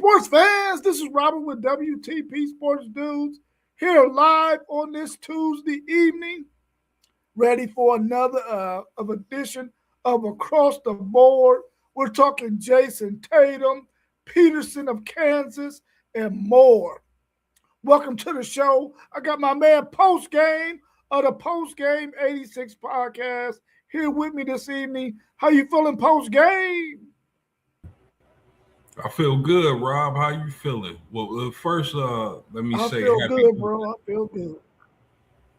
sports fans, this is Robert with WTP Sports Dudes here live on this Tuesday evening, ready for another edition of Across the Board. We're talking Jayson Tatum, Peterson of Kansas, and more. Welcome to the show. I got my man Post Game of the Post Game 86 podcast here with me this evening. How you feeling, Post Game? I feel good, Rob. How you feeling? Well, first, let me say, I feel happy good, bro. I feel good.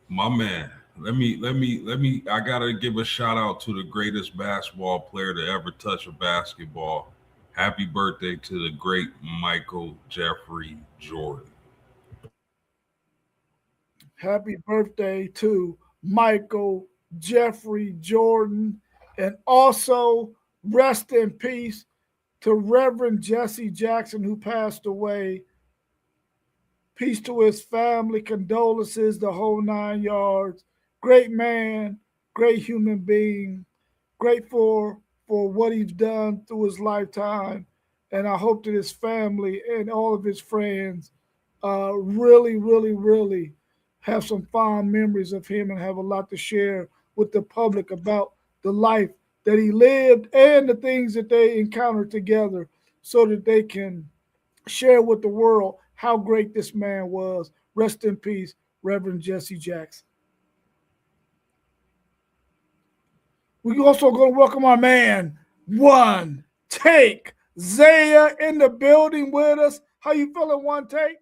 My man. Let me. I gotta give a shout out to the greatest basketball player to ever touch a basketball. Happy birthday to the great Michael Jeffrey Jordan. Happy birthday to Michael Jeffrey Jordan, and also rest in peace to Reverend Jesse Jackson, who passed away. Peace to his family, condolences, the whole 9 yards. Great man, great human being, grateful for what he's done through his lifetime. And I hope that his family and all of his friends really have some fond memories of him and have a lot to share with the public about the life that he lived and the things that they encountered together so that they can share with the world how great this man was. Rest in peace, Reverend Jesse Jackson. We also going to welcome our man, One Take. Zaya in the building with us. How you feeling, One Take?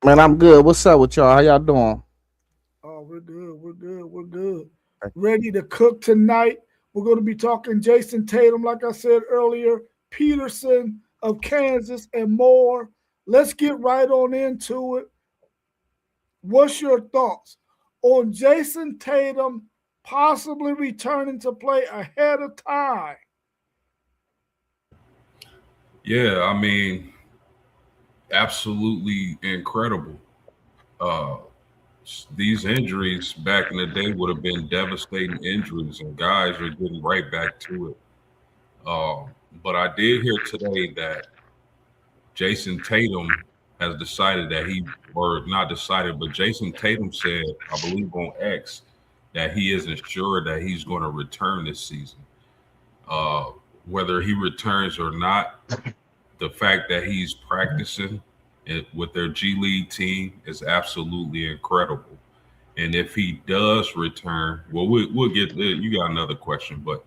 Man, I'm good. What's up with y'all? How y'all doing? Oh, we're good. Ready to cook tonight. We're going to be talking Jayson Tatum, like I said earlier, Peterson of Kansas, and more. Let's get right on into it. What's your thoughts on Jayson Tatum possibly returning to play ahead of time? Yeah, I mean, absolutely incredible. Uh, these injuries back in the day would have been devastating injuries, and guys are getting right back to it. Uh, but I did hear today that Jayson Tatum has decided that or not decided, but Jayson Tatum said, I believe on X, that he isn't sure that he's going to return this season. Uh, Whether he returns or not, the fact that he's practicing with their G League team is absolutely incredible. And if he does return, well, we'll get there. You got another question, but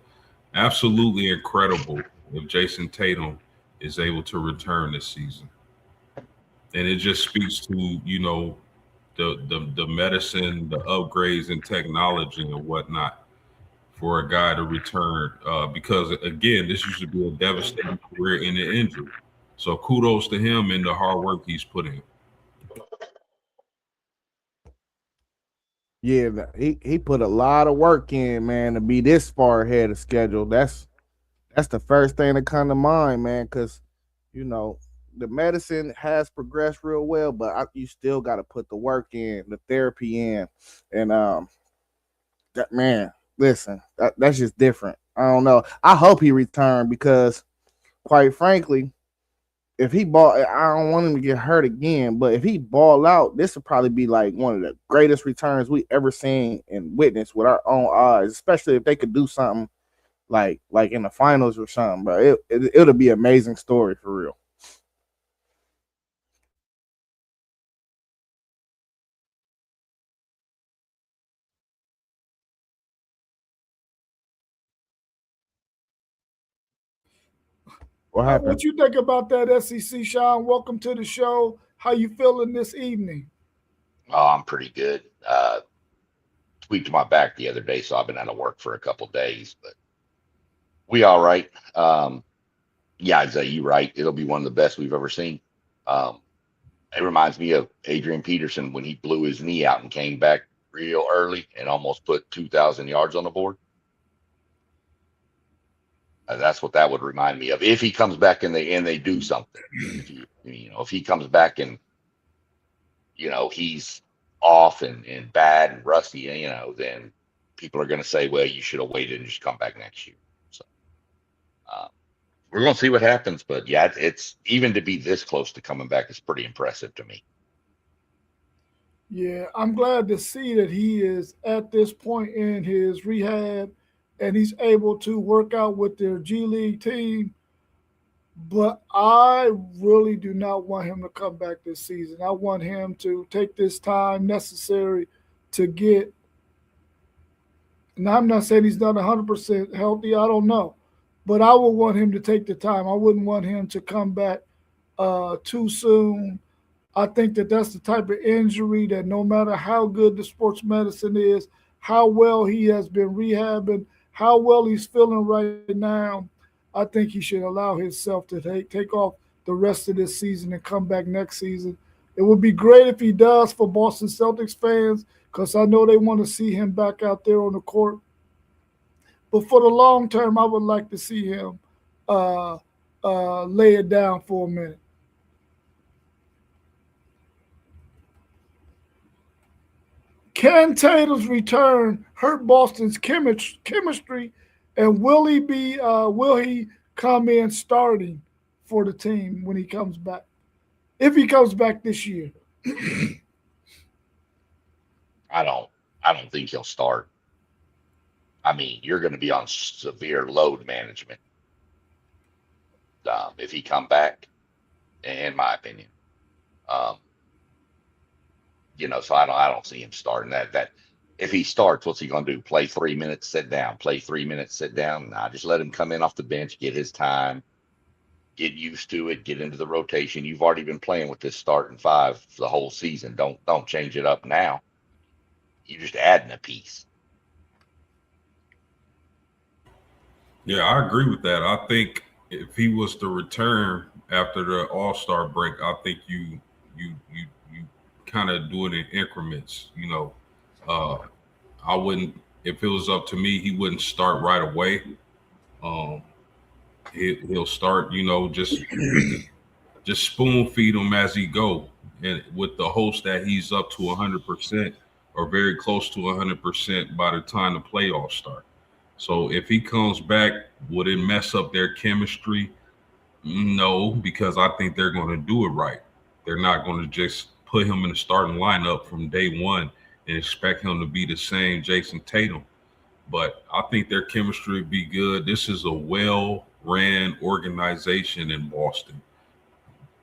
absolutely incredible if Jayson Tatum is able to return this season. And it just speaks to, the medicine, the upgrades in technology and whatnot for a guy to return. Because again, this used to be a devastating career in an injury. So kudos to him and the hard work he's put in. Yeah, he put a lot of work in, man, to be this far ahead of schedule. That's the first thing that come to mind, man, because you know the medicine has progressed real well, but you still got to put the work in, the therapy in, and that man, listen, that's just different. I don't know. I hope he returned because, quite frankly, if he ball, I don't want him to get hurt again. But if he ball out, this would probably be like one of the greatest returns we ever seen and witnessed with our own eyes. Especially if they could do something like in the finals or something, bro. It'll be an amazing story for real. What happened? What you think about that, SEC, Sean? Welcome to the show. How you feeling this evening? Oh, I'm pretty good. Tweaked my back the other day, so I've been out of work for a couple days, but we all right. Yeah, Isaiah, you right. It'll be one of the best we've ever seen. Um, it reminds me of Adrian Peterson when he blew his knee out and came back real early and almost put 2,000 yards on the board. That's what that would remind me of. If he comes back and they do something, if he comes back and he's off and bad and rusty, then people are going to say, well, you should have waited and just come back next year. So, we're gonna see what happens. But yeah, it's even to be this close to coming back is pretty impressive to me. Yeah, I'm glad to see that he is at this point in his rehab and he's able to work out with their G League team. But I really do not want him to come back this season. I want him to take this time necessary to get. And I'm not saying he's not 100% healthy. I don't know. But I would want him to take the time. I wouldn't want him to come back too soon. I think that that's the type of injury that no matter how good the sports medicine is, how well he has been rehabbing, how well he's feeling right now, I think he should allow himself to take off the rest of this season and come back next season. It would be great if he does for Boston Celtics fans because I know they want to see him back out there on the court. But for the long term, I would like to see him uh, lay it down for a minute. Can Tatum's return hurt Boston's chemistry, and will he be? Will he come in starting for the team when he comes back? If he comes back this year, I don't I don't think he'll start. I mean, you're going to be on severe load management if he come back, in my opinion. Um, so I don't see him starting that. If he starts, what's he going to do? Play 3 minutes, sit down. Play 3 minutes, sit down. Nah, just let him come in off the bench, get his time, get used to it, get into the rotation. You've already been playing with this starting five for the whole season. Don't change it up now. You're just adding a piece. Yeah, I agree with that. I think if he was to return after the All-Star break, I think you kind of do it in increments. Uh, I wouldn't. If it was up to me, he wouldn't start right away. Um, he'll start, just spoon feed him as he go, and with the hopes that he's up to 100% or very close to 100% by the time the playoffs start. So if he comes back, would it mess up their chemistry? No, because I think they're going to do it right. They're not going to just put him in the starting lineup from day one and expect him to be the same Jayson Tatum. But I think their chemistry would be good. This is a well-ran organization in Boston.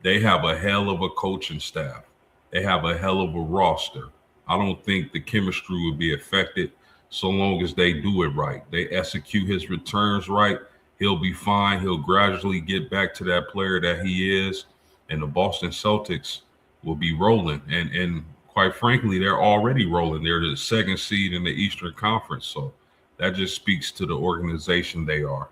They have a hell of a coaching staff. They have a hell of a roster. I don't think the chemistry would be affected so long as they do it right. They execute his returns right. He'll be fine. He'll gradually get back to that player that he is. And the Boston Celtics will be rolling. And quite frankly, they're already rolling. They're the second seed in the Eastern Conference. So that just speaks to the organization they are.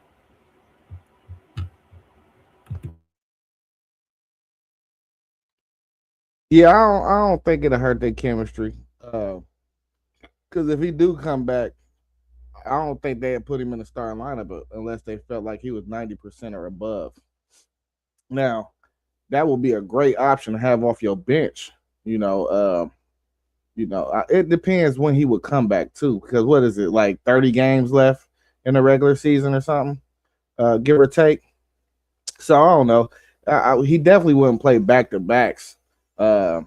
Yeah, I don't think it'll hurt their chemistry. Because if he do come back, I don't think they'd put him in the starting lineup unless they felt like he was 90% or above. Now, that would be a great option to have off your bench. You know, it depends when he would come back too. Because what is it, like 30 games left in the regular season or something, give or take. So I don't know. He definitely wouldn't play back to backs. It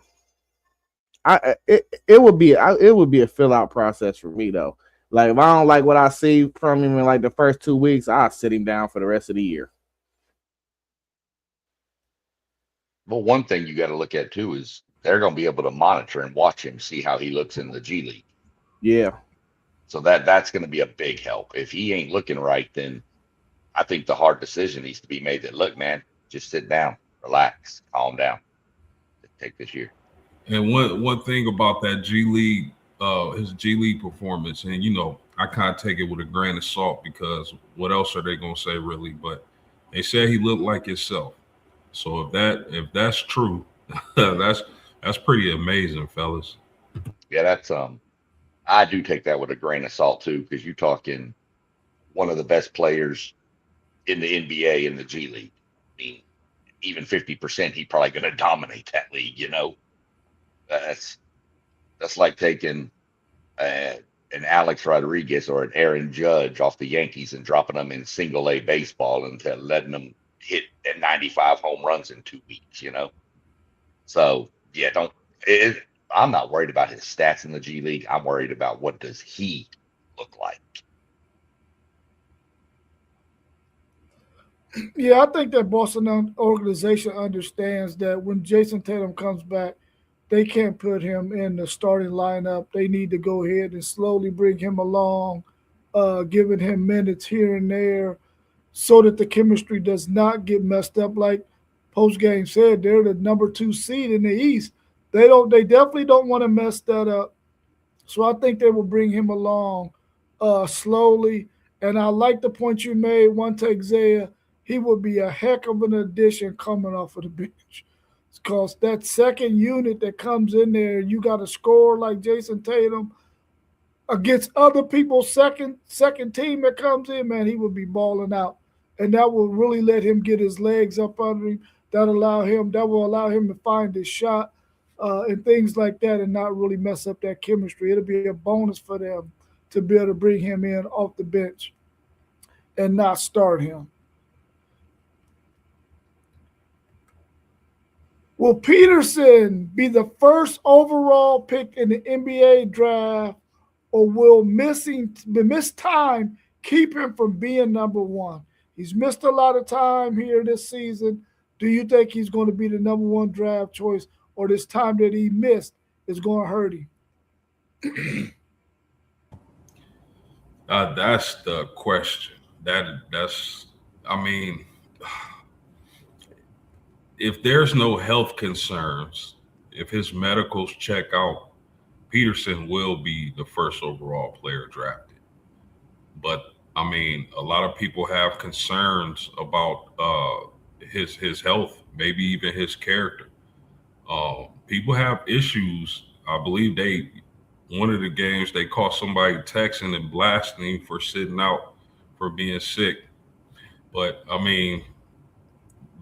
would be a fill out process for me though. Like if I don't like what I see from him in like the first 2 weeks, I'll sit him down for the rest of the year. Well, one thing you got to look at too is they're going to be able to monitor and watch him, see how he looks in the G League. Yeah. So that's going to be a big help. If he ain't looking right, then I think the hard decision needs to be made that, look, man, just sit down, relax, calm down, take this year. And one thing about that G League, his G League performance, and I kind of take it with a grain of salt because what else are they gonna say really? But they said he looked like himself. So if that's true, that's pretty amazing, fellas. Yeah, I do take that with a grain of salt too, because you're talking one of the best players in the NBA in the G League. I mean, even 50%, he's probably going to dominate that league. That's like taking an Alex Rodriguez or an Aaron Judge off the Yankees and dropping them in single A baseball and letting them hit at 95 home runs in 2 weeks, you know? So yeah, don't. It, I'm not worried about his stats in the G League. I'm worried about what does he look like. Yeah, I think that Boston organization understands that when Jayson Tatum comes back, they can't put him in the starting lineup. They need to go ahead and slowly bring him along, giving him minutes here and there, so that the chemistry does not get messed up. Like post game said, they're the number 2 seed in the East. They don't. They definitely don't want to mess that up. So I think they will bring him along slowly. And I like the point you made. One take Zaya, he would be a heck of an addition coming off of the bench. Because that second unit that comes in there, you got to score like Jayson Tatum against other people's second team that comes in. Man, he would be balling out, and that will really let him get his legs up under him. That will allow him to find his shot and things like that, and not really mess up that chemistry. It'll be a bonus for them to be able to bring him in off the bench and not start him. Will Peterson be the first overall pick in the NBA draft, or will missed time keep him from being number one? He's missed a lot of time here this season. Do you think he's going to be the number one draft choice, or this time that he missed is going to hurt him? That's the question. That's. I mean, if there's no health concerns, if his medicals check out, Peterson will be the first overall player drafted. But I mean, a lot of people have concerns about his health, maybe even his character. People have issues. I believe one of the games they caught somebody texting and blasting him for sitting out for being sick. But I mean,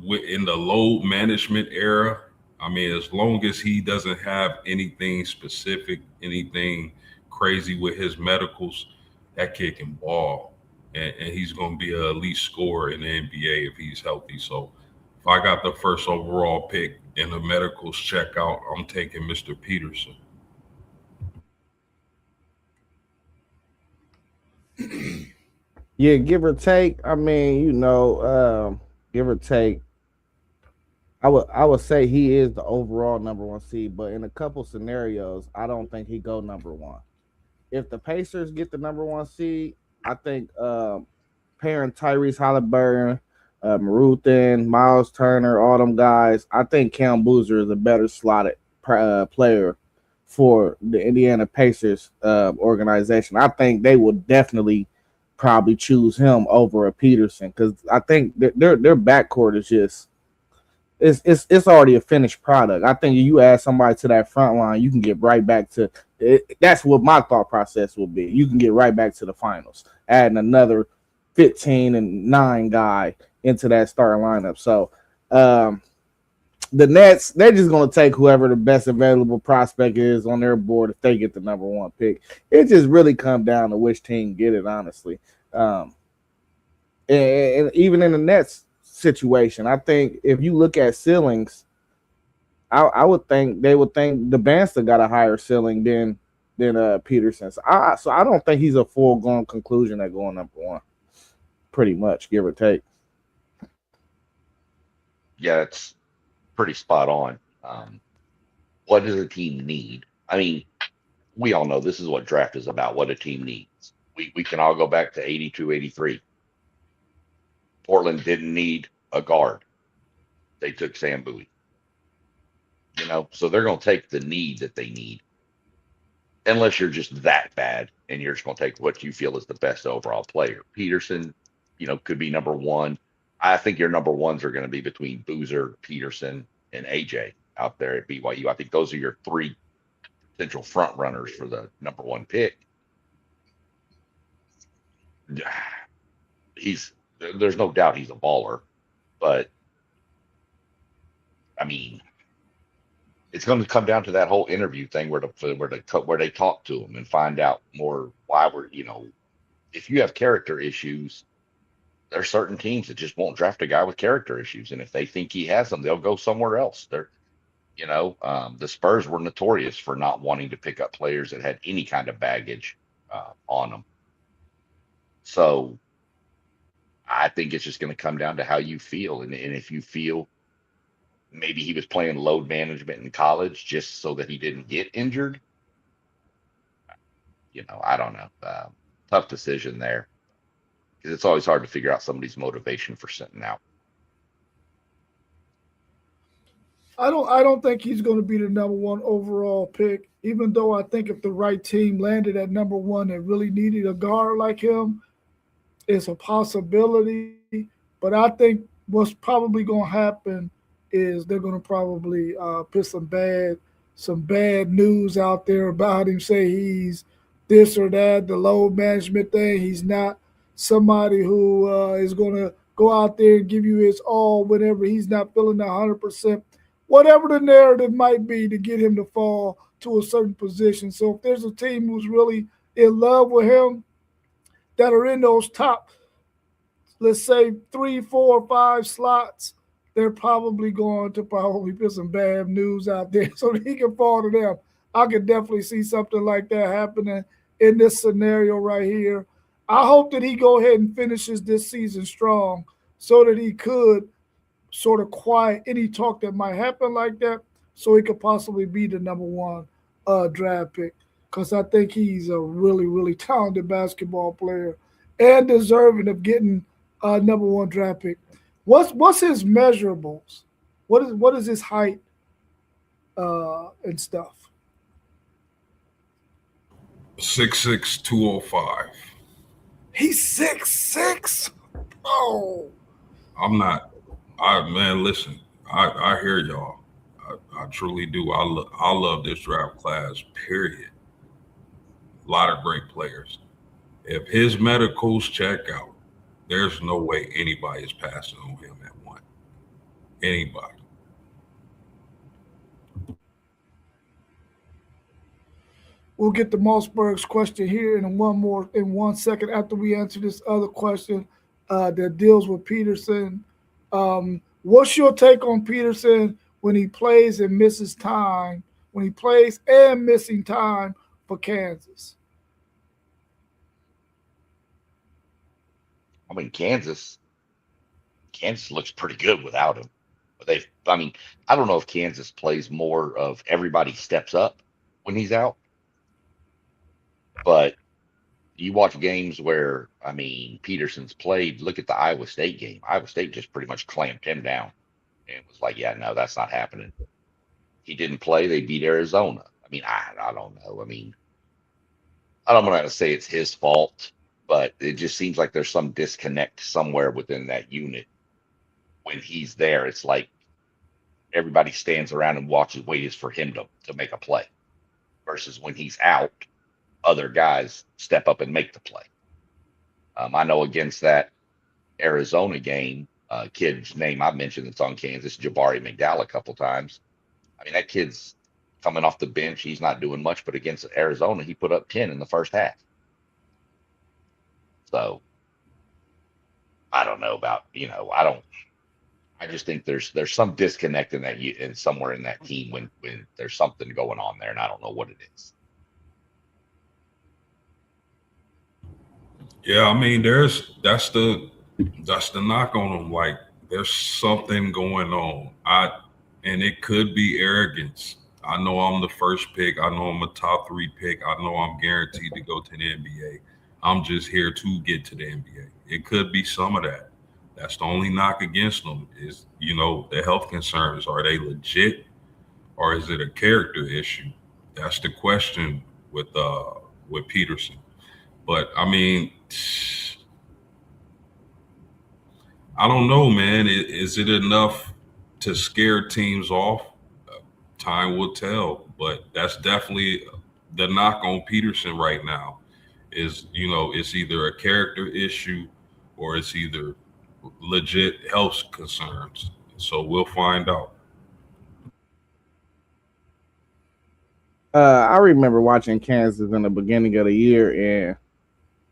in the load management era, I mean, as long as he doesn't have anything specific, anything crazy with his medicals, that kid can ball. And he's going to be an elite scorer in the NBA if he's healthy. So if I got the first overall pick and the medicals check out, I'm taking Mr. Peterson. Yeah, give or take. I mean, give or take. I would say he is the overall number one seed, but in a couple scenarios, I don't think he go number one. If the Pacers get the number one seed, I think pairing Tyrese Halliburton, Maruthin, Miles Turner, all them guys, I think Cam Boozer is a better slotted player for the Indiana Pacers organization. I think they will definitely probably choose him over a Peterson because I think their backcourt is just it's already a finished product. I think if you add somebody to that front line, you can get right back to it. That's what my thought process will be. You can get right back to the finals, adding another 15-9 guy into that starting lineup. So the Nets, they're just going to take whoever the best available prospect is on their board if they get the number one pick. It just really comes down to which team get it, honestly. And even in the Nets situation, I think if you look at ceilings, I would think they would think the Banster got a higher ceiling than Peterson. So I don't think he's a foregone conclusion at going number one. Pretty much, give or take. Yeah, it's pretty spot on. What does a team need? I mean, we all know this is what draft is about, what a team needs. We can all go back to 82, 83. Portland didn't need a guard. They took Sam Bowie. So they're going to take the need that they need, unless you're just that bad and you're just going to take what you feel is the best overall player. Peterson, could be number one. I think your number ones are going to be between Boozer, Peterson, and AJ out there at BYU. I think those are your three potential front runners for the number one pick. There's no doubt he's a baller, but I mean, it's going to come down to that whole interview thing where they talk to him and find out more why we're, if you have character issues, there are certain teams that just won't draft a guy with character issues, and if they think he has them, they'll go somewhere else. The Spurs were notorious for not wanting to pick up players that had any kind of baggage on them. So I think it's just going to come down to how you feel, and if you feel maybe he was playing load management in college just so that he didn't get injured. I don't know. Tough decision there because it's always hard to figure out somebody's motivation for sitting out. I don't think he's going to be the number one overall pick, even though I think if the right team landed at number one and really needed a guard like him, it's a possibility. But I think what's probably going to happen is they're going to probably put some bad news out there about him, say he's this or that, the load management thing. He's not somebody who is going to go out there and give you his all whenever he's not feeling 100%. Whatever the narrative might be to get him to fall to a certain position. So if there's a team who's really in love with him that are in those top, let's say 3, 4, 5 slots, they're probably going to probably put some bad news out there so that he can fall to them. I could definitely see something like that happening in this scenario right here. I hope that he go ahead and finishes this season strong so that he could sort of quiet any talk that might happen like that so he could possibly be the number one draft pick because I think he's a really, really talented basketball player and deserving of getting number one draft pick. What's his measurables? What is his height and stuff? 6'6", 205. He's 6'6". Oh, I'm not. Man, listen. I hear y'all. I truly do. I love this draft class. Period. A lot of great players. If his medicals check out, there's no way anybody is passing on him at one. Anybody. we'll get to Mossberg's question here in 1 second after we answer this other question that deals with Peterson. What's your take on Peterson when he plays and misses time? When he plays and missing time for Kansas? I mean, Kansas looks pretty good without him. But I don't know if Kansas plays more of everybody steps up when he's out, but you watch games where, Peterson's played. Look at the Iowa State game. Iowa State just pretty much clamped him down and was like, yeah, no, that's not happening. He didn't play. They beat Arizona. I don't know. I don't want to say it's his fault, but it just seems like there's some disconnect somewhere within that unit. When he's there, it's like everybody stands around and watches, waits for him to make a play. Versus when he's out, other guys step up and make the play. I know against that Arizona game, kid's name I mentioned that's on Kansas, Jabari McDowell, a couple times. That kid's coming off the bench. He's not doing much, but against Arizona, he put up 10 in the first half. So I don't know about, I just think there's some disconnect in that and somewhere in that team when there's something going on there, and I don't know what it is. Yeah, that's the knock on him. Like there's something going on. And it could be arrogance. I know I'm the first pick. I know I'm a top 3 pick. I know I'm guaranteed to go to the NBA. I'm just here to get to the NBA. It could be some of that. That's the only knock against them is, the health concerns. Are they legit or is it a character issue? That's the question with Peterson. But I don't know, man. Is it enough to scare teams off? Time will tell. But that's definitely the knock on Peterson right now is, it's either a character issue or it's either legit health concerns. So we'll find out. I remember watching Kansas in the beginning of the year, and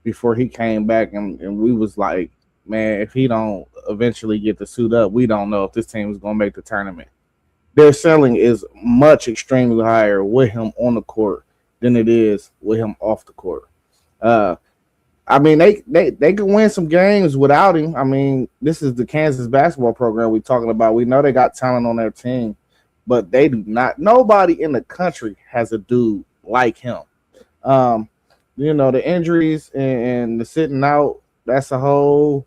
before he came back, and we was like, man, if he don't eventually get the suit up, we don't know if this team is gonna make the tournament. Their ceiling is much extremely higher with him on the court than it is with him off the court. Uh, I mean, they can win some games without him. I mean, this is the Kansas basketball program we're talking about. We know they got talent on their team, but they do not. Nobody in the country has a dude like him. Um, the injuries and the sitting out. That's a whole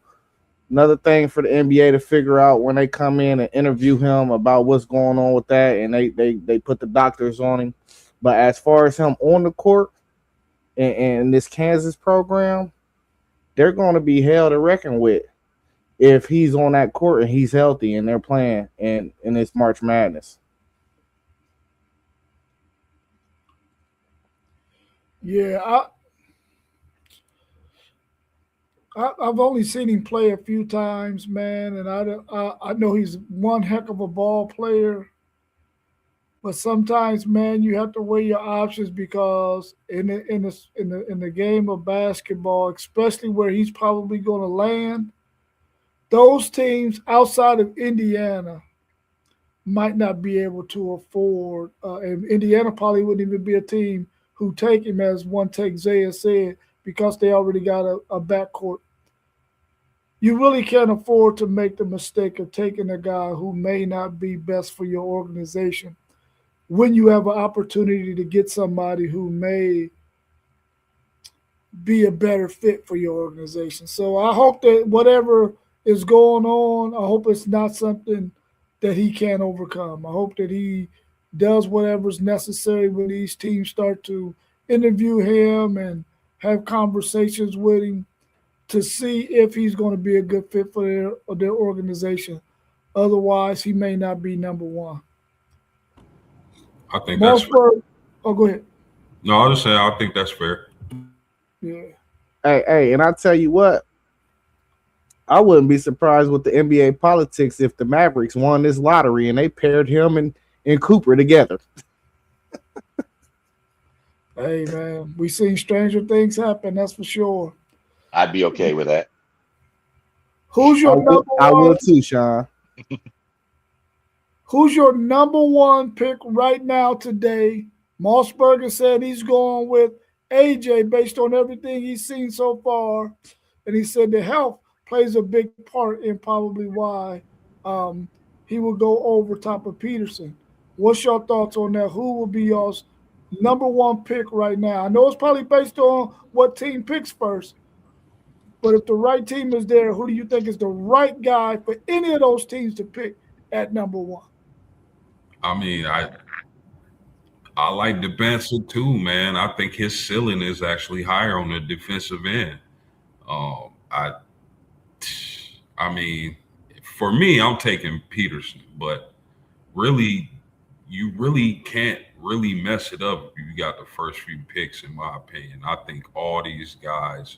another thing for the NBA to figure out when they come in and interview him about what's going on with that, and they put the doctors on him. But as far as him on the court and this Kansas program, they're going to be held to reckon with if he's on that court and he's healthy and they're playing in this March Madness. Yeah, I've only seen him play a few times, man, and I know he's one heck of a ball player. But sometimes, man, you have to weigh your options because in the game of basketball, especially where he's probably going to land, those teams outside of Indiana might not be able to afford, and Indiana probably wouldn't even be a team who take him, as one take Zaya said, because they already got a backcourt. You really can't afford to make the mistake of taking a guy who may not be best for your organization when you have an opportunity to get somebody who may be a better fit for your organization. So I hope that whatever is going on, I hope it's not something that he can't overcome. I hope that he does whatever's necessary when these teams start to interview him and have conversations with him to see if he's going to be a good fit for their organization. Otherwise, he may not be number one. I think that's fair. Mossberg, oh, go ahead. No, I'll just say I think that's fair. Yeah. Hey, and I tell you what, I wouldn't be surprised with the NBA politics if the Mavericks won this lottery and they paired him and Cooper together. Hey, man, we seen stranger things happen, that's for sure. I'd be okay with that. Who's your number I one? will too, Sean. Who's your number one pick right now today? Mossberger said he's going with AJ based on everything he's seen so far. And he said the health plays a big part in probably why he will go over top of Peterson. What's your thoughts on that? Who will be your number one pick right now? I know it's probably based on what team picks first, but if the right team is there, who do you think is the right guy for any of those teams to pick at number one? I mean, I like the Benson too, man. I think his ceiling is actually higher on the defensive end. I mean, for me, I'm taking Peterson, but really, you really can't really mess it up if you got the first few picks, in my opinion. I think all these guys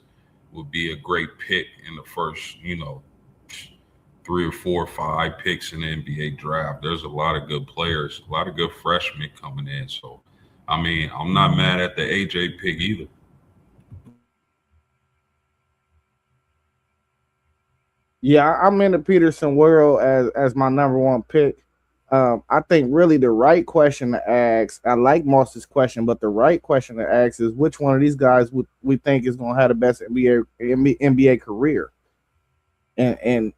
would be a great pick in the first, 3 or 4 or 5 picks in the NBA draft. There's a lot of good players, a lot of good freshmen coming in. So, I mean, I'm not mad at the AJ pick either. Yeah, I'm in the Peterson world as my number one pick. I think really the right question to ask. I like Moss's question, but the right question to ask is which one of these guys would we think is going to have the best NBA career, and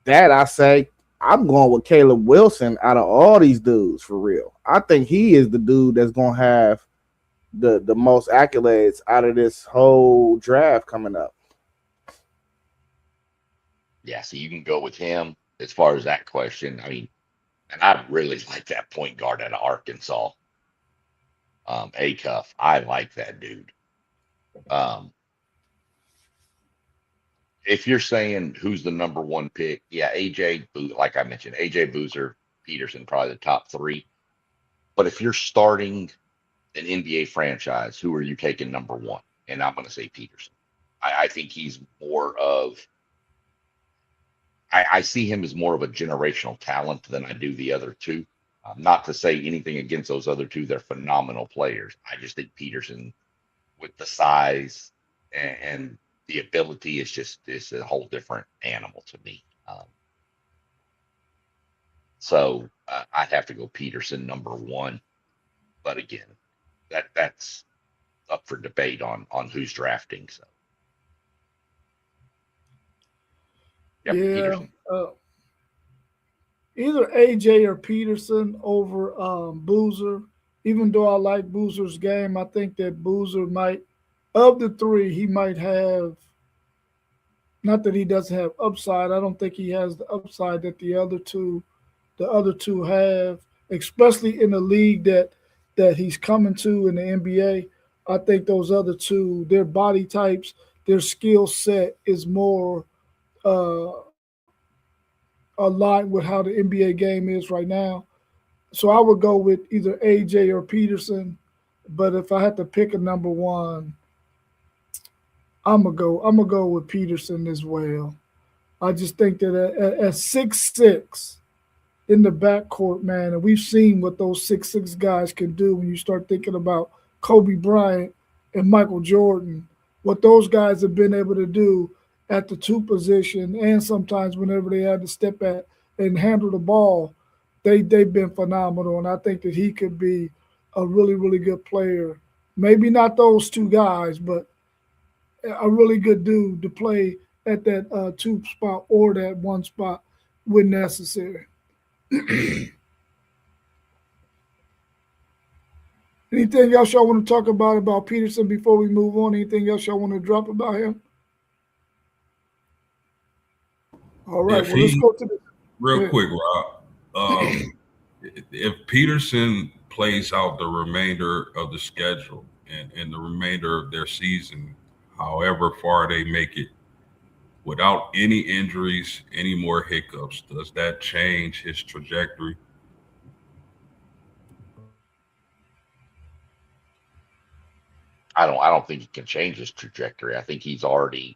that I say I'm going with Caleb Wilson out of all these dudes for real. I think he is the dude that's going to have the most accolades out of this whole draft coming up. Yeah, so you can go with him as far as that question. I mean, and I really like that point guard out of Arkansas, Acuff. I like that dude. Um, if you're saying who's the number one pick, yeah, like I mentioned, AJ Boozer, Peterson, probably the top three. But if you're starting an NBA franchise, who are you taking number one? And I'm going to say Peterson. I think he's more of, I see him as more of a generational talent than I do the other two. Not to say anything against those other two; they're phenomenal players. I just think Peterson, with the size and the ability, is a whole different animal to me. So I'd have to go Peterson number one. But again, that's up for debate on who's drafting. So yep, Yeah, Peterson. Either AJ or Peterson over Boozer. Even though I like Boozer's game, I think that Boozer might, of the three, he might have. Not that he doesn't have upside. I don't think he has the upside that the other two have, especially in the league that he's coming to in the NBA. I think those other two, their body types, their skill set is more uh, aligned with how the NBA game is right now. So I would go with either AJ or Peterson. But if I had to pick a number one, I'm gonna go with Peterson as well. I just think that at 6'6" in the backcourt, man, and we've seen what those 6'6" guys can do when you start thinking about Kobe Bryant and Michael Jordan, what those guys have been able to do at the two position, and sometimes whenever they had to step at and handle the ball, they've been phenomenal. And I think that he could be a really, really good player. Maybe not those two guys, but a really good dude to play at that two spot or that one spot when necessary. Anything else y'all want to talk about Peterson before we move on? Anything else y'all want to drop about him? All right, If well, let's he go to the real yeah. quick, Rob, if Peterson plays out the remainder of the schedule and the remainder of their season, however far they make it, without any injuries, any more hiccups, does that change his trajectory? I don't think he can change his trajectory. I think he's already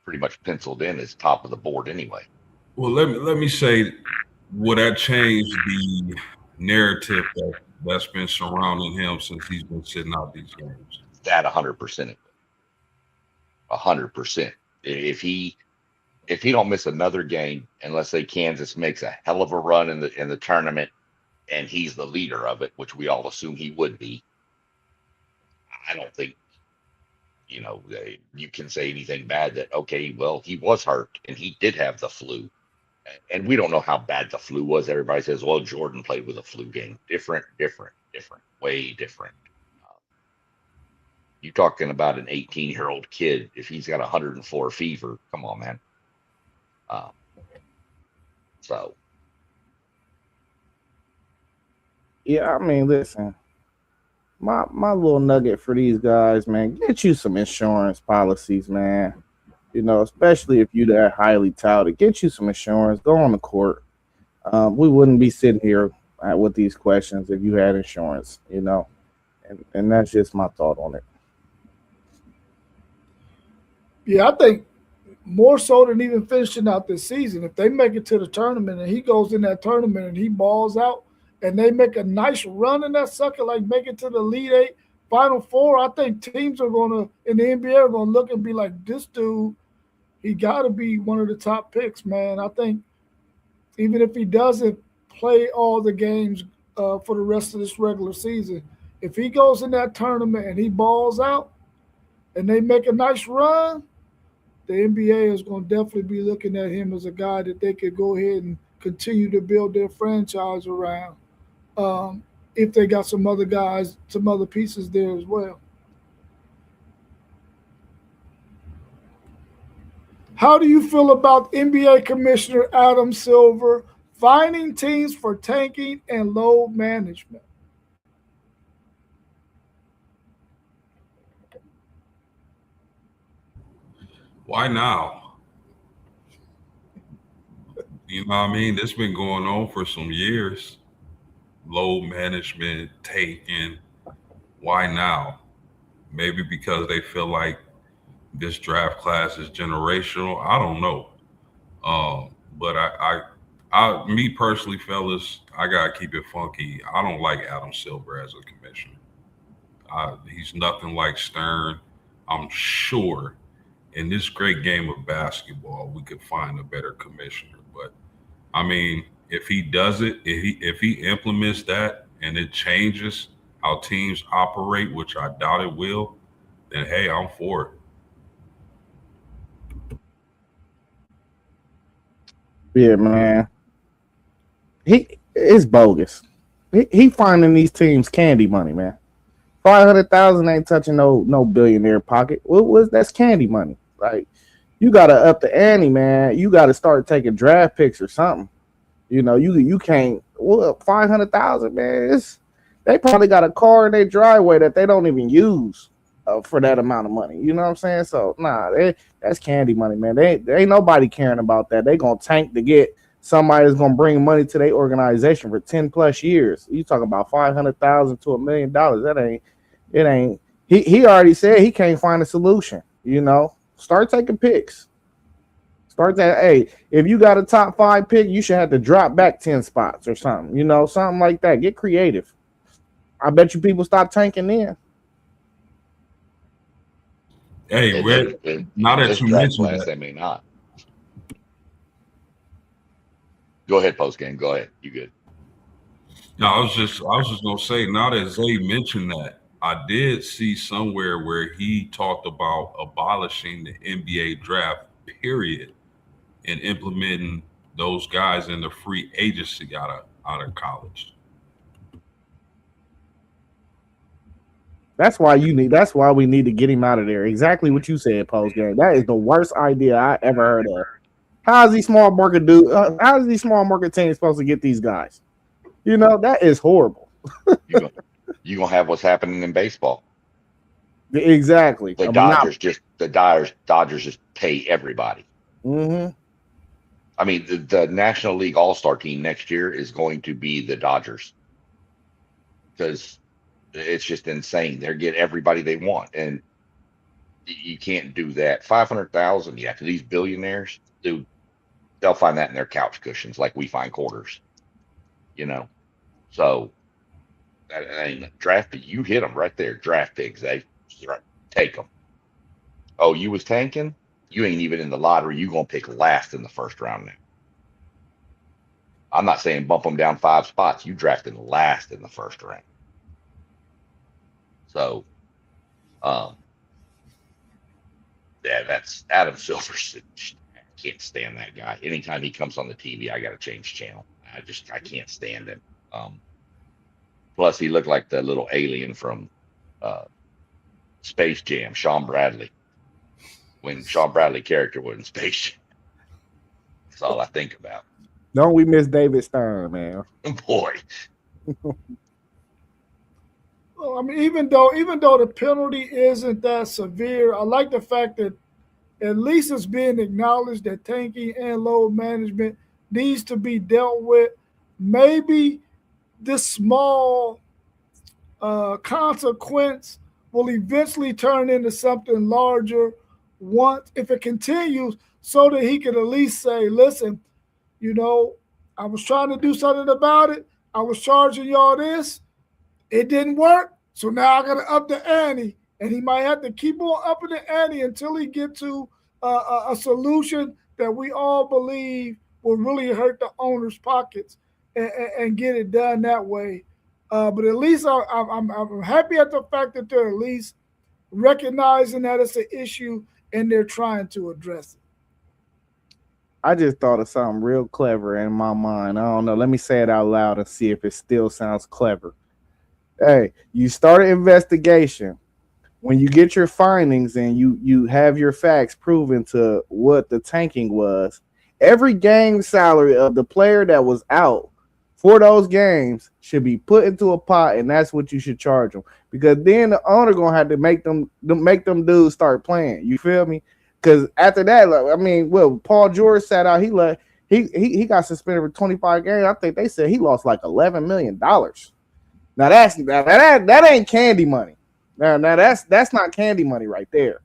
pretty much penciled in as top of the board anyway. Well, let me say, will that change the narrative that's been surrounding him since he's been sitting out these games? That 100%, 100%. If he don't miss another game, and let's say Kansas makes a hell of a run in the tournament, and he's the leader of it, which we all assume he would be, I don't think you can say anything bad that okay, well, he was hurt and he did have the flu, and we don't know how bad the flu was. Everybody says, well, Jordan played with a flu game. Different, way different. Uh, you talking about an 18-year-old kid? If he's got 104 fever, come on, man. Uh, so Yeah, I mean, listen, my little nugget for these guys, man, get you some insurance policies, man. Especially if you're that highly touted, get you some insurance. Go on the court. We wouldn't be sitting here with these questions if you had insurance, and that's just my thought on it. Yeah, I think more so than even finishing out this season. If they make it to the tournament and he goes in that tournament and he balls out and they make a nice run in that sucker, like make it to the Elite Eight, Final Four, I think teams are gonna in the NBA are gonna look and be like, this dude, he gotta be one of the top picks, man. I think even if he doesn't play all the games for the rest of this regular season, if he goes in that tournament and he balls out and they make a nice run, the NBA is going to definitely be looking at him as a guy that they could go ahead and continue to build their franchise around. If they got some other guys, some other pieces there as well. How do you feel about NBA Commissioner Adam Silver fining teams for tanking and load management? Why now? You know what I mean? This has been going on for some years. Load management, taking. Why now? Maybe because they feel like this draft class is generational. I don't know. But Me personally, fellas, I gotta keep it funky. I don't like Adam Silver as a commissioner. He's nothing like Stern. I'm sure in this great game of basketball, we could find a better commissioner. But I mean, if he does it, if he implements that and it changes how teams operate, which I doubt it will, then hey, I'm for it. Yeah, man. He is bogus. He finding these teams candy money, man. 500,000 ain't touching no billionaire pocket. What was that's candy money? Like you gotta up the ante, man. You gotta start taking draft picks or something. You can't. Well, 500,000, man. They probably got a car in their driveway that they don't even use for that amount of money. You know what I'm saying? So nah, that's candy money, man. They ain't nobody caring about that. They gonna tank to get somebody that's gonna bring money to their organization for 10 plus years. You talking about 500,000 to $1 million? That ain't. It ain't. He already said he can't find a solution. Start taking picks. Start that. Hey, if you got a top 5 pick, you should have to drop back 10 spots or something. Something like that. Get creative. I bet you people stop tanking then. Hey, now that this you draft mentioned class, that, they may not. Go ahead, post game. Go ahead. You good? no, I was just gonna say, now that Zay mentioned that, I did see somewhere where he talked about abolishing the NBA draft, period, and implementing those guys in the free agency out of college. That's why we need to get him out of there. Exactly what you said, post game. That is the worst idea I ever heard of. How is these small market how is these small market teams supposed to get these guys? That is horrible. You gonna have what's happening in baseball. Exactly. The Dodgers just pay everybody. Mm-hmm. I mean, the National League All-Star team next year is going to be the Dodgers because it's just insane. They're getting everybody they want, and you can't do that. 500,000, yeah, to these billionaires, dude, they'll find that in their couch cushions like we find quarters. So that ain't draft pick. You hit them right there. Draft picks, they take them. Oh, you was tanking? You ain't even in the lottery. You gonna pick last in the first round now. I'm not saying bump them down 5 spots. You drafted last in the first round. So, um, yeah, that's Adam Silver. I can't stand that guy. Anytime he comes on the TV, I got to change channel. I can't stand him. Plus, he looked like the little alien from uh, Space Jam, Sean Bradley. When Sean Bradley character was in Space Jam, that's all I think about. Don't we miss David Stern, man? Boy, Well, I mean, even though the penalty isn't that severe, I like the fact that at least it's being acknowledged that tanking and load management needs to be dealt with. Maybe this small consequence will eventually turn into something larger once if it continues, so that he can at least say, listen, I was trying to do something about it. I was charging y'all this. It didn't work. So now I got to up the ante. And he might have to keep on upping the ante until he get to a solution that we all believe will really hurt the owner's pockets and get it done that way. But at least I'm happy at the fact that they're at least recognizing that it's an issue and they're trying to address it. I just thought of something real clever in my mind. I don't know. Let me say it out loud and see if it still sounds clever. Hey, you start an investigation. When you get your findings and you have your facts proven to what the tanking was, every game salary of the player that was out for those games should be put into a pot, and that's what you should charge them. Because then the owner gonna have to make them dudes start playing. You feel me? Because after that, Paul George sat out. He got suspended for 25 games. I think they said he lost like $11 million. Now that ain't candy money. Now that's not candy money right there.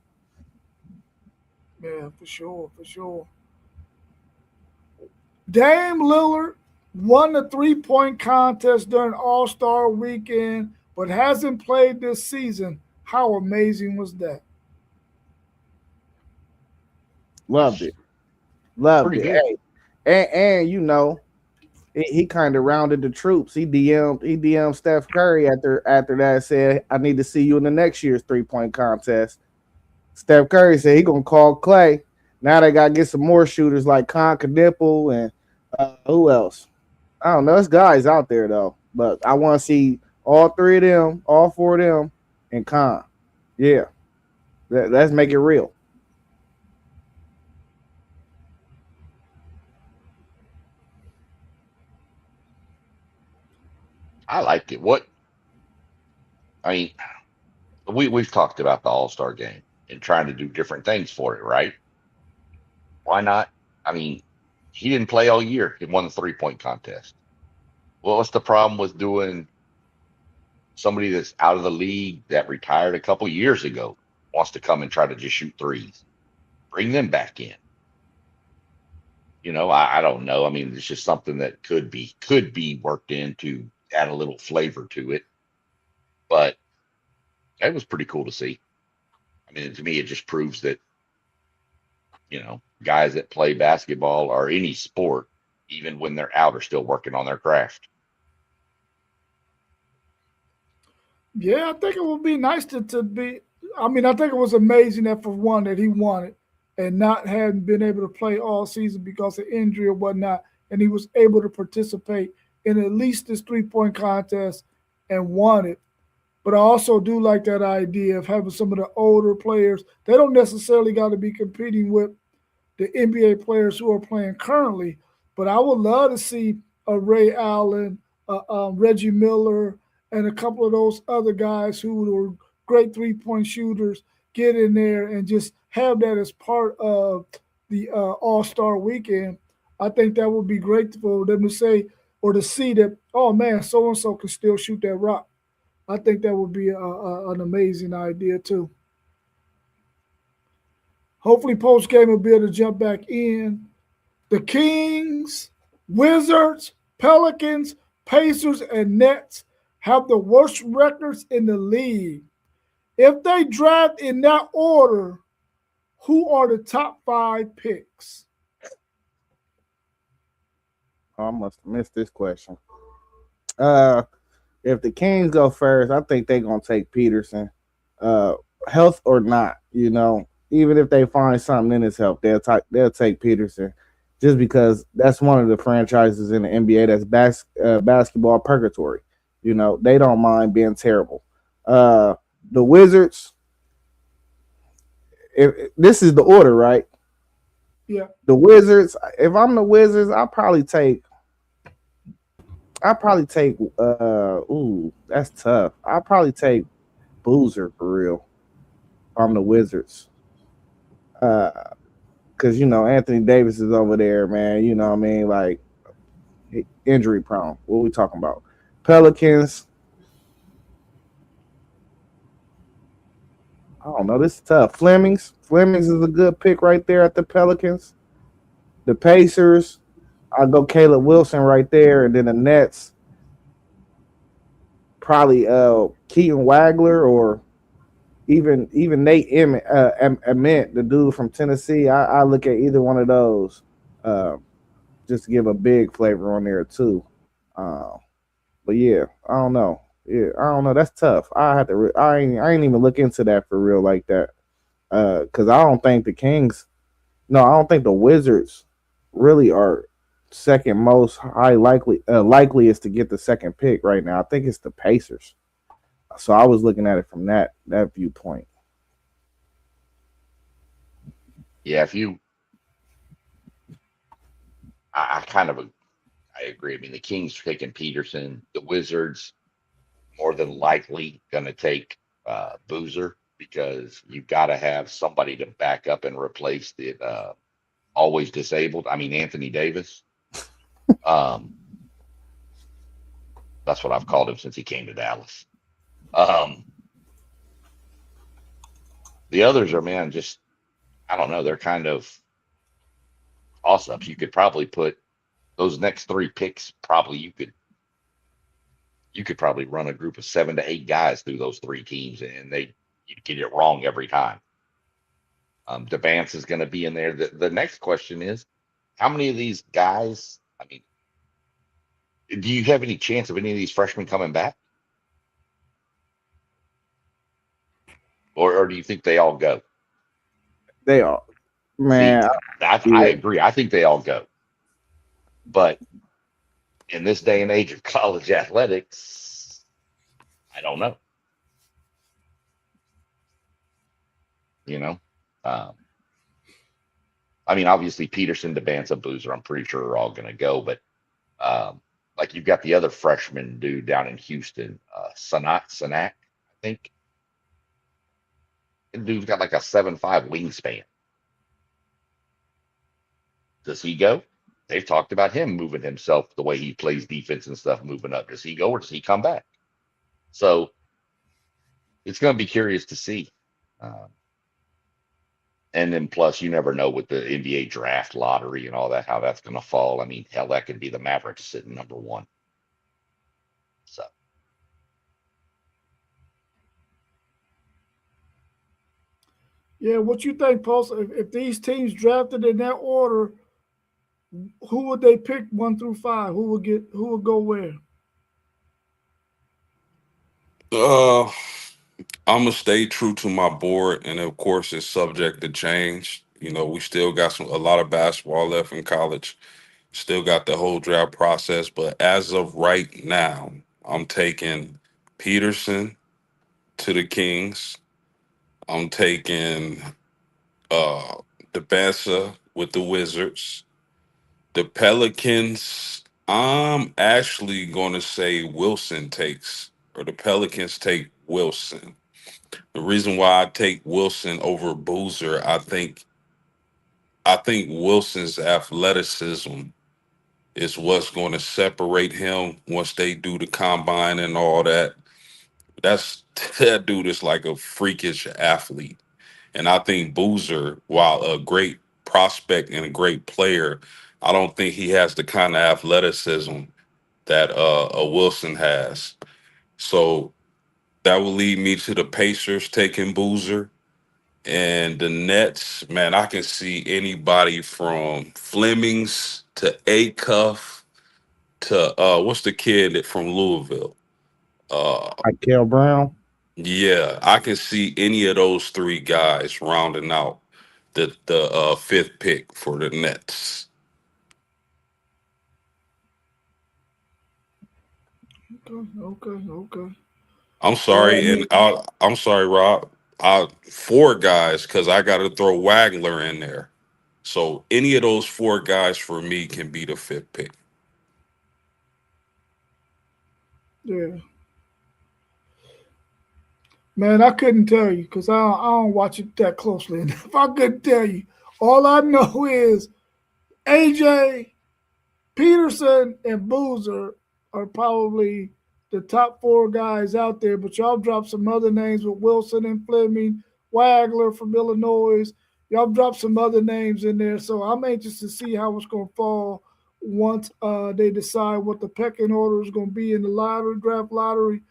Yeah, for sure. Dame Lillard won the 3-point contest during All-Star weekend, but hasn't played this season. How amazing was that? Loved it. Loved Pretty it. good. Hey, and you know, he kind of rounded the troops. He DM'd Steph Curry after that, said, I need to see you in the next year's 3-point contest. Steph Curry said he gonna call Clay. Now they gotta get some more shooters like Con Cadipple and who else? I don't know. There's guys out there though, but I want to see all three of them, all four of them, and Con. Yeah, let's make it real. I liked it. What I mean, we've talked about the All-Star game and trying to do different things for it, right? Why not? I mean, he didn't play all year. He won the 3-point contest. Well, what's the problem with doing somebody that's out of the league that retired a couple years ago wants to come and try to just shoot threes? Bring them back in. I don't know. I mean, it's just something that could be worked in to add a little flavor to it. But it was pretty cool to see. I mean, to me, it just proves that guys that play basketball or any sport, even when they're out, are still working on their craft. Yeah, I think it would be nice to be. I mean, I think it was amazing that for one that he won it and not having been able to play all season because of injury or whatnot, and he was able to participate in at least this 3-point contest and won it. But I also do like that idea of having some of the older players. They don't necessarily got to be competing with the NBA players who are playing currently, but I would love to see a Ray Allen, Reggie Miller, and a couple of those other guys who were great 3-point shooters get in there and just have that as part of the All-Star weekend. I think that would be great for them to say or to see that, oh man, so and so can still shoot that rock. I think that would be an amazing idea too. Hopefully, post game will be able to jump back in. The Kings, Wizards, Pelicans, Pacers, and Nets have the worst records in the league. If they draft in that order, who are the top 5 picks? Oh, I must have missed this question. If the Kings go first, I think they're gonna take Peterson. Health or not, even if they find something in his health, they'll take Peterson, just because that's one of the franchises in the NBA that's basketball purgatory. They don't mind being terrible. The Wizards, if this is the order, right? Yeah. The Wizards. If I'm the Wizards, I'll probably take. Ooh, that's tough. I'll probably take Boozer for real. I'm the Wizards. Because Anthony Davis is over there, man. You know what I mean? Like, injury prone. What are we talking about? Pelicans. I don't know. This is tough. Flemings is a good pick right there at the Pelicans. The Pacers, I'll go Caleb Wilson right there, and then the Nets, probably Keaton Wagler or even Nate Ament, the dude from Tennessee. I look at either one of those, just to give a big flavor on there too. But yeah, I don't know. Yeah, I don't know. That's tough. I have to. I ain't even look into that for real like that. Because I don't think the Kings. No, I don't think the Wizards really are second most likeliest to get the second pick right now. I think it's the Pacers. So I was looking at it from that viewpoint. Yeah, I agree. I mean, the Kings are taking Peterson. The Wizards more than likely going to take Boozer, because you've got to have somebody to back up and replace the always disabled. I mean, Anthony Davis. That's what I've called him since he came to Dallas. The others are, man, just, I don't know. They're kind of toss ups. You could probably put those next 3 picks, probably you could probably run a group of 7 to 8 guys through those 3 teams, and you'd get it wrong every time. Devance is going to be in there. The next question is, how many of these guys? I mean, do you have any chance of any of these freshmen coming back, or do you think they all go? They are, man. See, I agree. I think they all go, but in this day and age of college athletics, I don't know. You know, I mean, obviously Peterson, Debanza, Boozer, I'm pretty sure are all going to go, but like you've got the other freshman dude down in Houston, Sanak, I think. The dude's got like a 7'5" wingspan. Does he go? They've talked about him moving himself, the way he plays defense and stuff, moving up. Does he go, or does he come back? So it's going to be curious to see. And then plus, you never know with the NBA draft lottery and all that, how that's going to fall. I mean, hell, that could be the Mavericks sitting number 1. So. Yeah, what you think, Pulse? If these teams drafted in that order, who would they pick 1 through 5? Who would go where? I'm gonna stay true to my board, and of course, it's subject to change. You know, we still got a lot of basketball left in college. Still got the whole draft process, but as of right now, I'm taking Peterson to the Kings. I'm taking Debanza with the Wizards. The Pelicans, I'm actually going to say Wilson takes, or the Pelicans take Wilson. The reason why I take Wilson over Boozer, I think Wilson's athleticism is what's going to separate him once they do the combine and all that. That dude is like a freakish athlete. And I think Boozer, while a great prospect and a great player, I don't think he has the kind of athleticism that a Wilson has. So that will lead me to the Pacers taking Boozer. And the Nets, man, I can see anybody from Flemings to Acuff to what's the kid from Louisville? Like Kel Brown. Yeah, I can see any of those 3 guys rounding out the 5th pick for the Nets. Okay. I'm sorry, and I'm sorry, Rob. 4 guys because I got to throw Wagler in there. So any of those 4 guys for me can be the 5th pick. Yeah. Man, I couldn't tell you because I don't watch it that closely. And if I couldn't tell you, all I know is AJ, Peterson, and Boozer are probably the top 4 guys out there. But y'all dropped some other names with Wilson and Fleming, Wagler from Illinois. Y'all dropped some other names in there. So I'm anxious to see how it's going to fall once they decide what the pecking order is going to be in the draft lottery.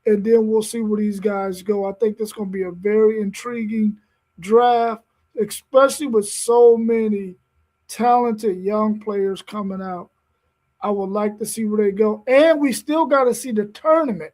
And then we'll see where these guys go. I think that's going to be a very intriguing draft, especially with so many talented young players coming out. I would like to see where they go. And we still got to see the tournament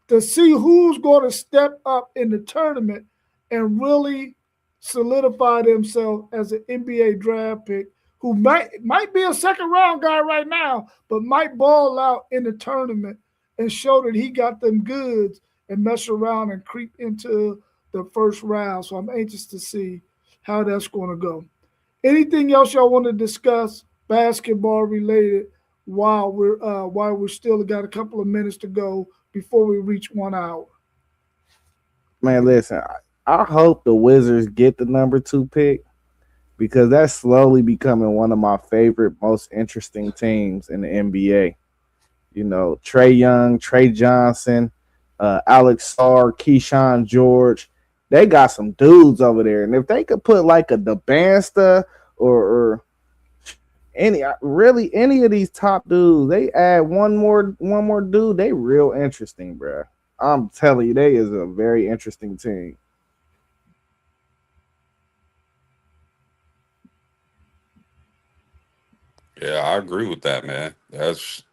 to see who's going to step up in the tournament and really solidify themselves as an NBA draft pick who might be a second round guy right now, but might ball out in the tournament and show that he got them goods and mess around and creep into the first round. So I'm anxious to see how that's going to go. Anything else y'all want to discuss basketball related while we're still got a couple of minutes to go before we reach 1 hour? Man, listen, I hope the Wizards get the number 2 pick because that's slowly becoming one of my favorite, most interesting teams in the NBA. You know, Trae Young, Trey Johnson, Alex Sarr, Keyshawn George. They got some dudes over there. And if they could put like a Debanza or any of these top dudes, they add one more dude, they real interesting, bro. I'm telling you, they is a very interesting team. Yeah, I agree with that, man. That's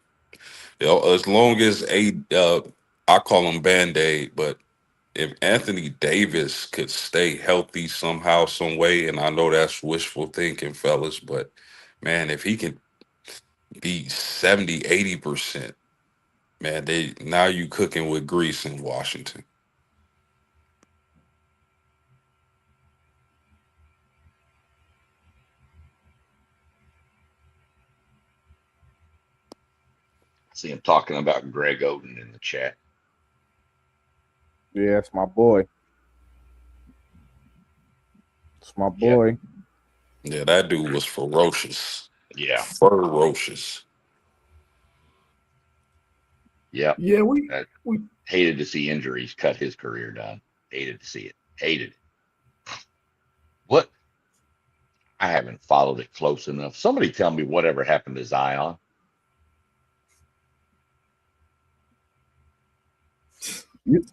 as long as I call him Band-Aid, but if Anthony Davis could stay healthy somehow, some way, and I know that's wishful thinking, fellas, but man, if he can be 70, 80%, man, they now you cooking with grease in Washington. I see him talking about Greg Oden in the chat. Yeah, it's my boy. It's my Yep. boy. Yeah, that dude was ferocious. Yeah. Ferocious. Yep. Yeah, I we hated to see injuries cut his career down. Hated to see it. Hated it. What? I haven't followed it close enough. Somebody tell me whatever happened to Zion. You,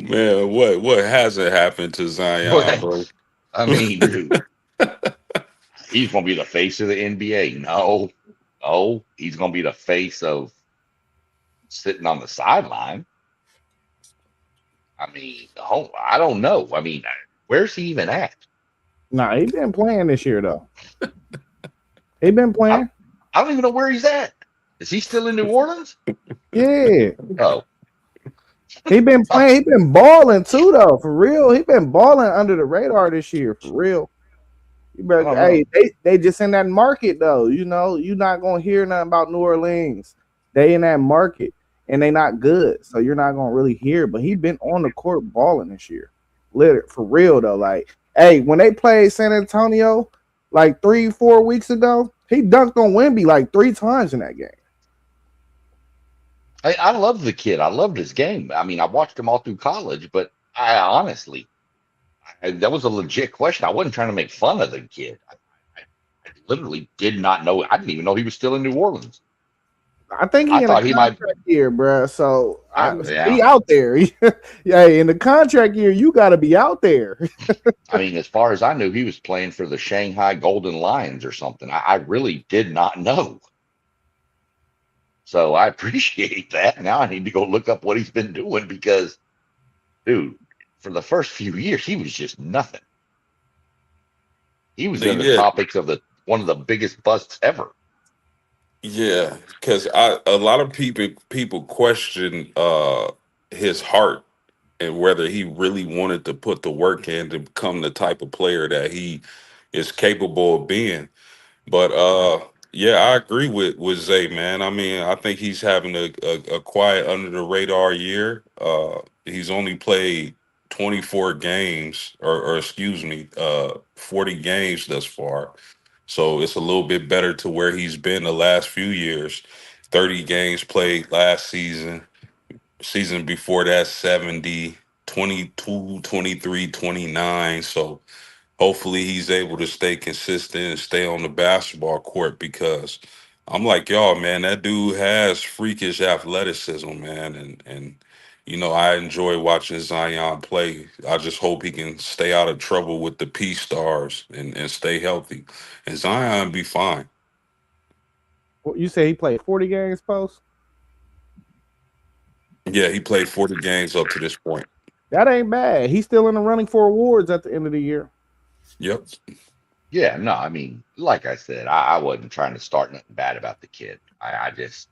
Man, what hasn't happened to Zion, But bro? I mean, dude, he's gonna be the face of the NBA. No, no, he's gonna be the face of sitting on the sideline. I mean, oh, I don't know. I mean, where's he even at? nah, he been playing this year though. He been I, playing. I don't even know where he's at. Is he still in New Orleans? Yeah, Oh, he been playing. He been balling too though, for real. He been balling under the radar this year, for real. You I better, don't know. hey, they just in that market though. You know, you're not gonna hear nothing about New Orleans. They in that market and they not good, so you're not gonna really hear. But he been on the court balling this year, literally for real though. Like, hey, when they played San Antonio like 3-4 weeks ago, he dunked on Wemby like 3 times in that game. I love the kid. I loved his game. I mean, I watched him all through college, but I honestly, that was a legit question. I wasn't trying to make fun of the kid. I literally did not know. I didn't even know he was still in New Orleans. I think I he in a thought he might. contract year, bro. So Yeah. he out there. Yeah, in the contract year, you got to be out there. I mean, as far as I knew, he was playing for the Shanghai Golden Lions or something. I really did not know. So I appreciate that. Now I need to go look up what he's been doing because, dude, for the first few years, he was just nothing. He was in the Yeah, topics of the one of the biggest busts ever. yeah, because a lot of people question his heart and whether he really wanted to put the work in to become the type of player that he is capable of being. But yeah, I agree with Zay, man. I mean, I think he's having a quiet under the radar year. He's only played 24 games or excuse me, 40 games thus far. So it's a little bit better to where he's been the last few years. 30 games played last season. Season before that 70, 22, 23, 29. So hopefully he's able to stay consistent and stay on the basketball court because I'm like y'all, man, that dude has freakish athleticism, man, and I enjoy watching Zion play. I just hope he can stay out of trouble with the P stars and stay healthy. And Zion be fine. You say he played 40 games post? Yeah, he played 40 games up to this point. That ain't bad. He's still in the running for awards at the end of the year. Yep. Yeah, no, I mean, like I said, I wasn't trying to start nothing bad about the kid. I just,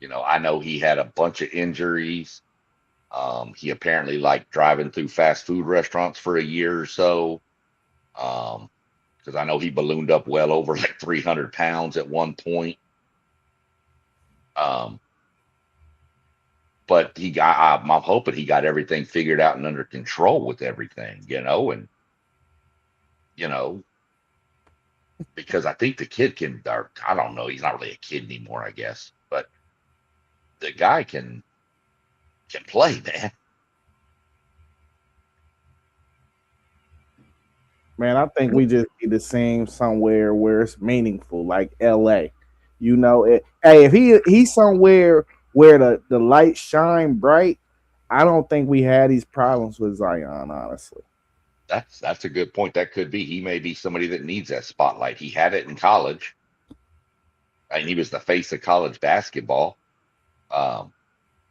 I know he had a bunch of injuries. He apparently liked driving through fast food restaurants for a year or so. Because I know he ballooned up well over like 300 pounds at one point. Um, but I'm hoping he got everything figured out and under control with everything, and you know, because I think the kid can, or I don't know, he's not really a kid anymore, I guess, but the guy can play, man. Man, I think we just need to sing somewhere where it's meaningful, like L.A. Hey, if he's somewhere where the lights shine bright, I don't think we had these problems with Zion, honestly. That's a good point. That could be. He may be somebody that needs that spotlight. He had it in college, and he was the face of college basketball. And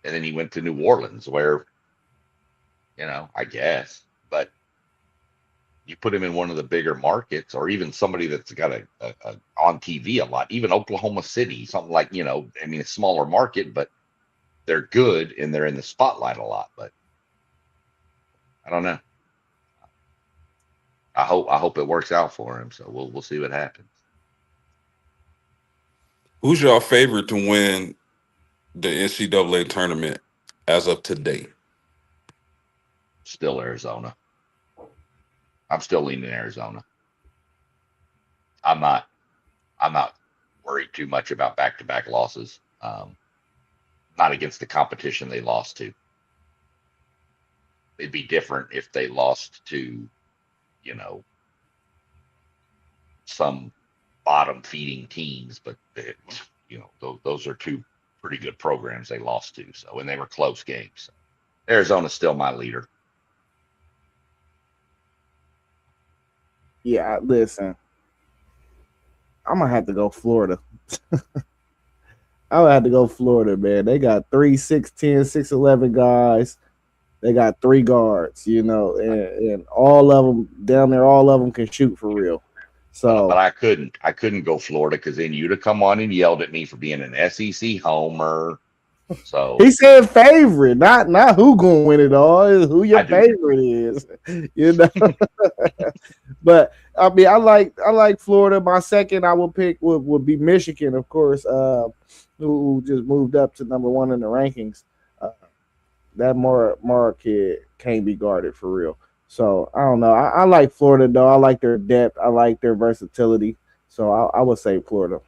then he went to New Orleans, where I guess, but you put him in one of the bigger markets, or even somebody that's got a on TV a lot, even Oklahoma City, something like a smaller market, but they're good and they're in the spotlight a lot. But I don't know. I hope it works out for him. So we'll see what happens. Who's your favorite to win the NCAA tournament as of today? Still Arizona. I'm still leaning Arizona. I'm not worried too much about back-to-back losses. Not against the competition they lost to. It'd be different if they lost to, some bottom feeding teams, but those are two pretty good programs they lost to. So, and they were close games. So Arizona's still my leader. Yeah, listen, I'm gonna have to go Florida. I would have to go Florida, man. They got 3 6'10", 6'11" guys. They got 3 guards, and all of them down there, all of them can shoot for real. So, but I couldn't go Florida because then you'd have come on and yelled at me for being an SEC homer. So he said favorite, not who gonna win it all, who your favorite is, But I mean, I like Florida. My second I would pick would be Michigan, of course, who just moved up to number 1 in the rankings. That Mara kid can't be guarded for real. So I don't know. I like Florida though. I like their depth. I like their versatility. So I would say Florida.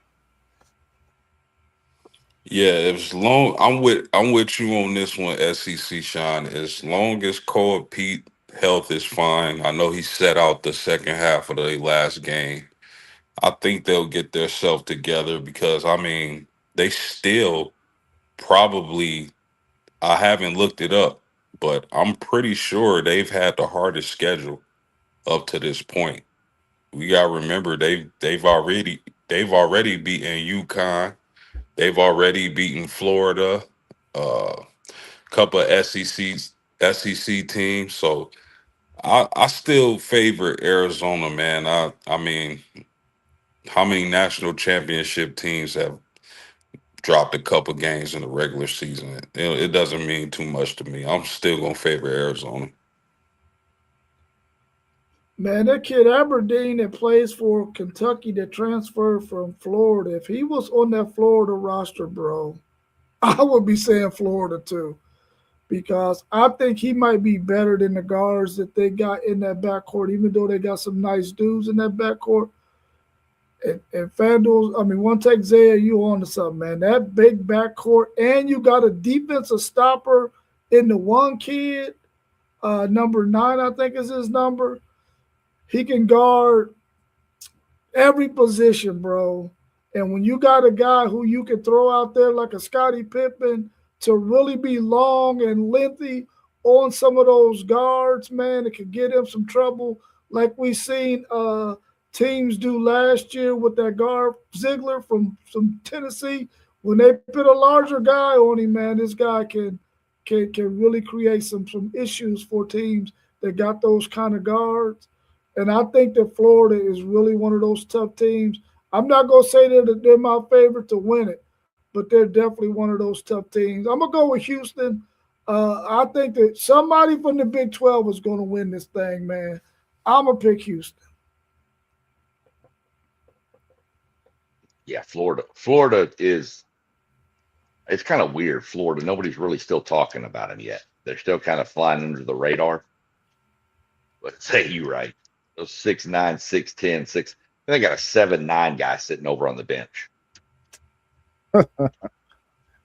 Yeah, as long I'm with you on this one, SEC Sean. As long as Cole Pete health is fine. I know he set out the second half of the last game. I think they'll get their self together because they still probably, I haven't looked it up, but I'm pretty sure they've had the hardest schedule up to this point. We gotta remember they've already beaten UConn. They've already beaten Florida, a couple of SEC teams. So I still favor Arizona, man. I mean, how many national championship teams have dropped a couple games in the regular season? It doesn't mean too much to me. I'm still gonna favor Arizona. Man, that kid Aberdeen that plays for Kentucky that transferred from Florida, if he was on that Florida roster, bro, I would be saying Florida too. Because I think he might be better than the guards that they got in that backcourt, even though they got some nice dudes in that backcourt. And FanDuel, I mean, one take Zaya, you on to something, man. That big backcourt, and you got a defensive stopper in the one kid, number 9, I think is his number. He can guard every position, bro. And when you got a guy who you can throw out there like a Scottie Pippen to really be long and lengthy on some of those guards, man, it could get him some trouble like we seen teams do last year with that guard Ziegler from Tennessee. When they put a larger guy on him, man, this guy can really create some issues for teams that got those kind of guards. And I think that Florida is really one of those tough teams. I'm not going to say that they're my favorite to win it, but they're definitely one of those tough teams. I'm going to go with Houston. I think that somebody from the Big 12 is going to win this thing, man. I'm going to pick Houston. Yeah, Florida is, it's kind of weird. Florida, nobody's really still talking about them yet. They're still kind of flying under the radar. But say you right. Those 6'9", 6'10", 6. They got a 7'9" guy sitting over on the bench.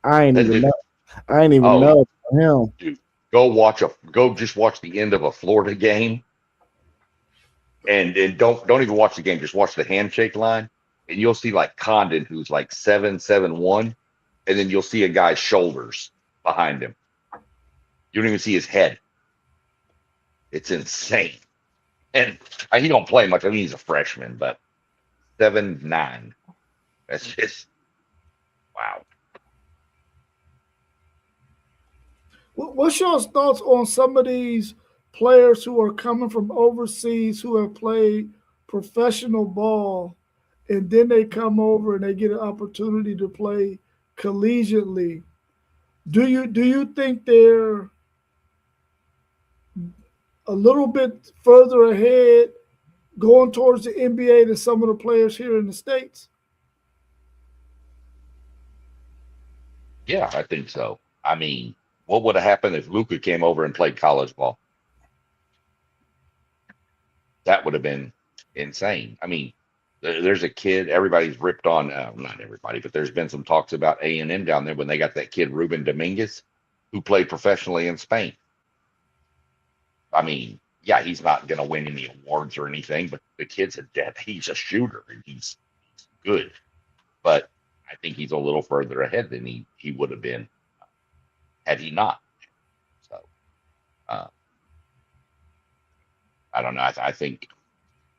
I ain't even know him. Dude, go just watch the end of a Florida game. And don't even watch the game. Just watch the handshake line, and you'll see like Condon, who's like 7'1", and then you'll see a guy's shoulders behind him. You don't even see his head. It's insane. And he don't play much. I mean, he's a freshman, but 7'9". That's just wow. What's your thoughts on some of these players who are coming from overseas who have played professional ball, and then they come over and they get an opportunity to play collegiately? Do you think they're a little bit further ahead going towards the NBA than some of the players here in the States? Yeah, I think so. I mean, what would have happened if Luka came over and played college ball? That would have been insane. I mean, there's a kid. Everybody's ripped on. Not everybody, but there's been some talks about A&M down there when they got that kid Ruben Dominguez, who played professionally in Spain. I mean, yeah, he's not going to win any awards or anything, but the kid's a depth. He's a shooter and he's good. But I think he's a little further ahead than he would have been had he not. So I don't know. I think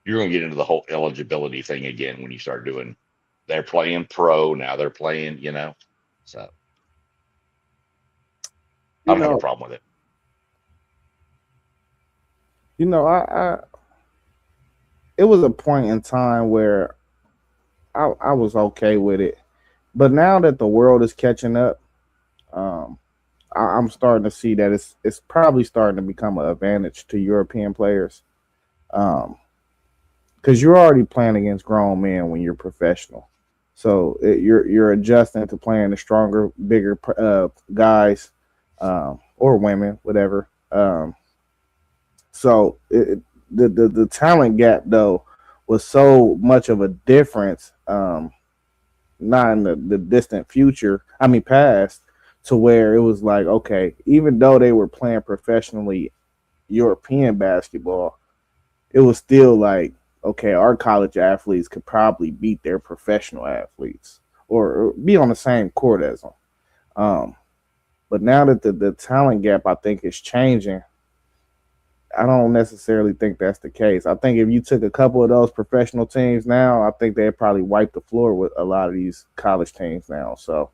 you're going to get into the whole eligibility thing again when you start doing. They're playing pro now. They're playing, So I don't have a problem with it. I it was a point in time where I was okay with it, but now that the world is catching up, I'm starting to see that it's probably starting to become an advantage to European players, because you're already playing against grown men when you're professional, so you're adjusting to playing the stronger, bigger guys, or women, whatever. So the talent gap though was so much of a difference, not in the distant future. I mean past, to where it was like, okay, even though they were playing professionally European basketball, it was still like, okay, our college athletes could probably beat their professional athletes or be on the same court as them. But now that the talent gap, I think, is changing, I don't necessarily think that's the case. I think if you took a couple of those professional teams now, I think they'd probably wipe the floor with a lot of these college teams now. So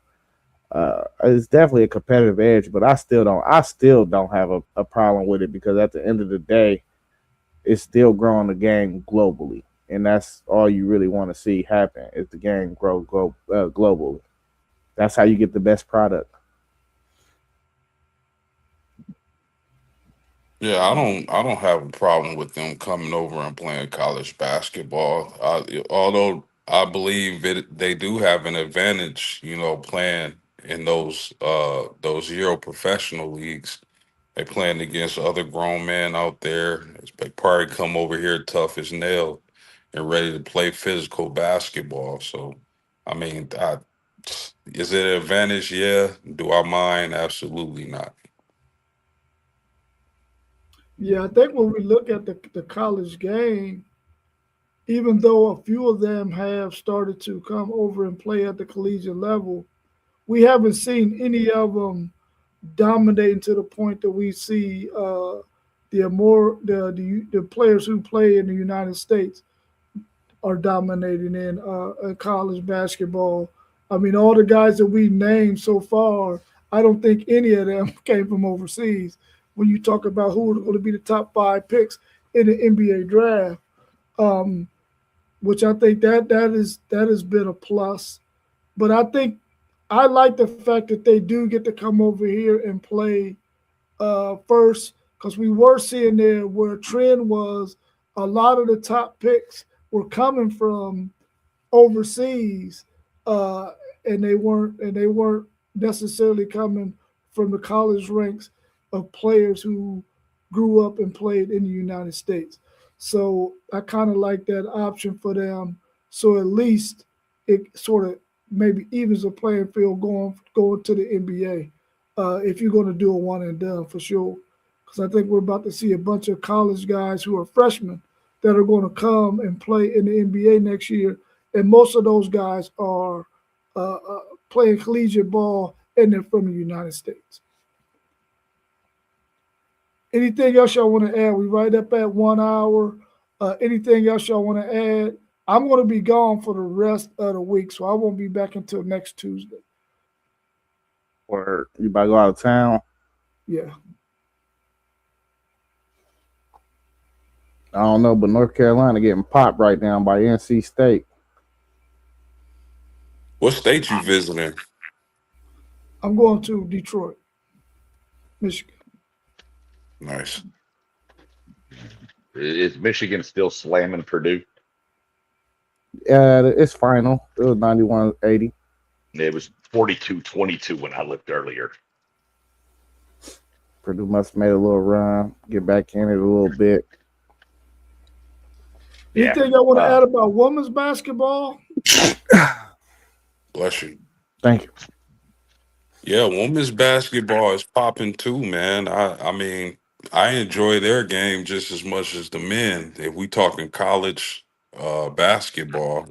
it's definitely a competitive edge, but I still don't have a problem with it, because at the end of the day, it's still growing the game globally, and that's all you really want to see happen, is the game grow globally. That's how you get the best product. Yeah, I don't have a problem with them coming over and playing college basketball. Although I believe they do have an advantage, playing in those Euro professional leagues. They playing against other grown men out there. They probably come over here tough as nail and ready to play physical basketball. So, I mean, is it an advantage? Yeah. Do I mind? Absolutely not. Yeah, I think when we look at the college game, even though a few of them have started to come over and play at the collegiate level, we haven't seen any of them dominating to the point that we see the players who play in the United States are dominating in college basketball. I mean, all the guys that we named so far, I don't think any of them came from overseas. When you talk about who are going to be the top 5 picks in the NBA draft, um, which I think that has been a plus. But I think I like the fact that they do get to come over here and play first, because we were seeing there where a trend was a lot of the top picks were coming from overseas, uh, and they weren't necessarily coming from the college ranks of players who grew up and played in the United States. So I kind of like that option for them. So at least it sort of maybe evens the playing field going to the NBA. If you're going to do a one and done for sure, because I think we're about to see a bunch of college guys who are freshmen that are going to come and play in the NBA next year, and most of those guys are playing collegiate ball and they're from the United States. Anything else y'all want to add? We right up at 1 hour. Anything else y'all want to add? I'm going to be gone for the rest of the week, so I won't be back until next Tuesday. Or you about to go out of town? Yeah. I don't know, but North Carolina getting popped right now by NC State. What state you visiting? I'm going to Detroit, Michigan. Nice. Is Michigan still slamming Purdue? It's final. It was 91-80. It was 42-22 when I looked earlier. Purdue must have made a little run, get back in it a little bit. Anything y'all want to add about women's basketball? Bless you. Thank you. Yeah, women's basketball is popping too, man. I mean, I enjoy their game just as much as the men. If we talking college basketball,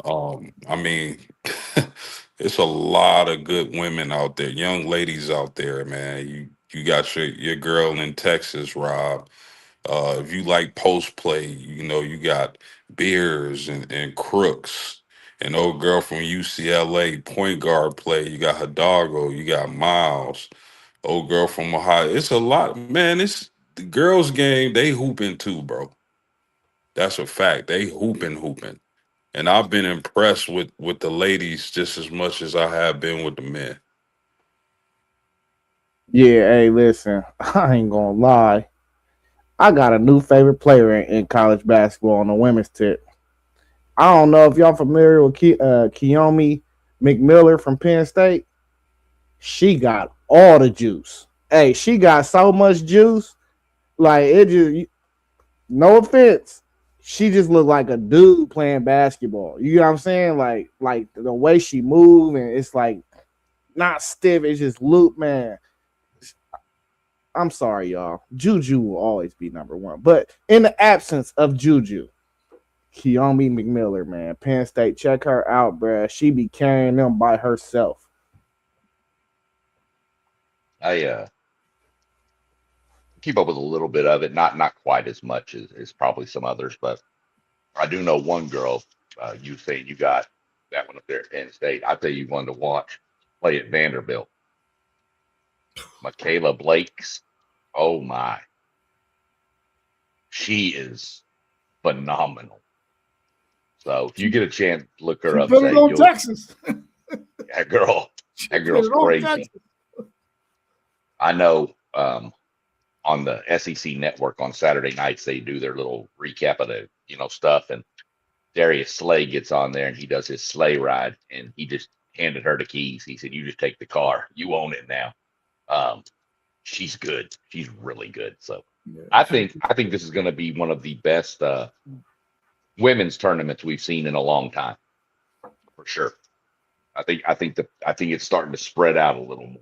I mean, it's a lot of good women out there, young ladies out there, man. You got your girl in Texas, Rob. If you like post play, you got Beers and Crooks, an old girl from UCLA, point guard play. You got Hidalgo, you got Miles, old girl from Ohio. It's a lot, man. It's the girls' game. They hooping too, bro. That's a fact. They hooping. And I've been impressed with the ladies just as much as I have been with the men. Yeah, hey, listen, I ain't gonna lie. I got a new favorite player in college basketball on the women's tip. I don't know if y'all familiar with Kiyomi McMiller from Penn State. She got all the juice. Hey, she got so much juice. Like, it just, no offense, she just looked like a dude playing basketball. You know what I'm saying? Like the way she move, and it's like not stiff. It's just loop, man. I'm sorry, y'all. Juju will always be number one. But in the absence of Juju, Kiyomi McMiller, man, Penn State, check her out, bruh. She be carrying them by herself. I keep up with a little bit of it, not quite as much as probably some others, but I do know one girl. You say you got that one up there at Penn State. I tell you one to watch play at Vanderbilt. Michaela Blake's. Oh my, she is phenomenal. So if you get a chance, look her up. Put it on Texas. That girl's crazy. I know on the SEC network on Saturday nights they do their little recap of the stuff, and Darius Slay gets on there and he does his sleigh ride, and he just handed her the keys. He said, "You just take the car. You own it now." She's good. She's really good. So yeah, I think this is going to be one of the best women's tournaments we've seen in a long time, for sure. I think it's starting to spread out a little more.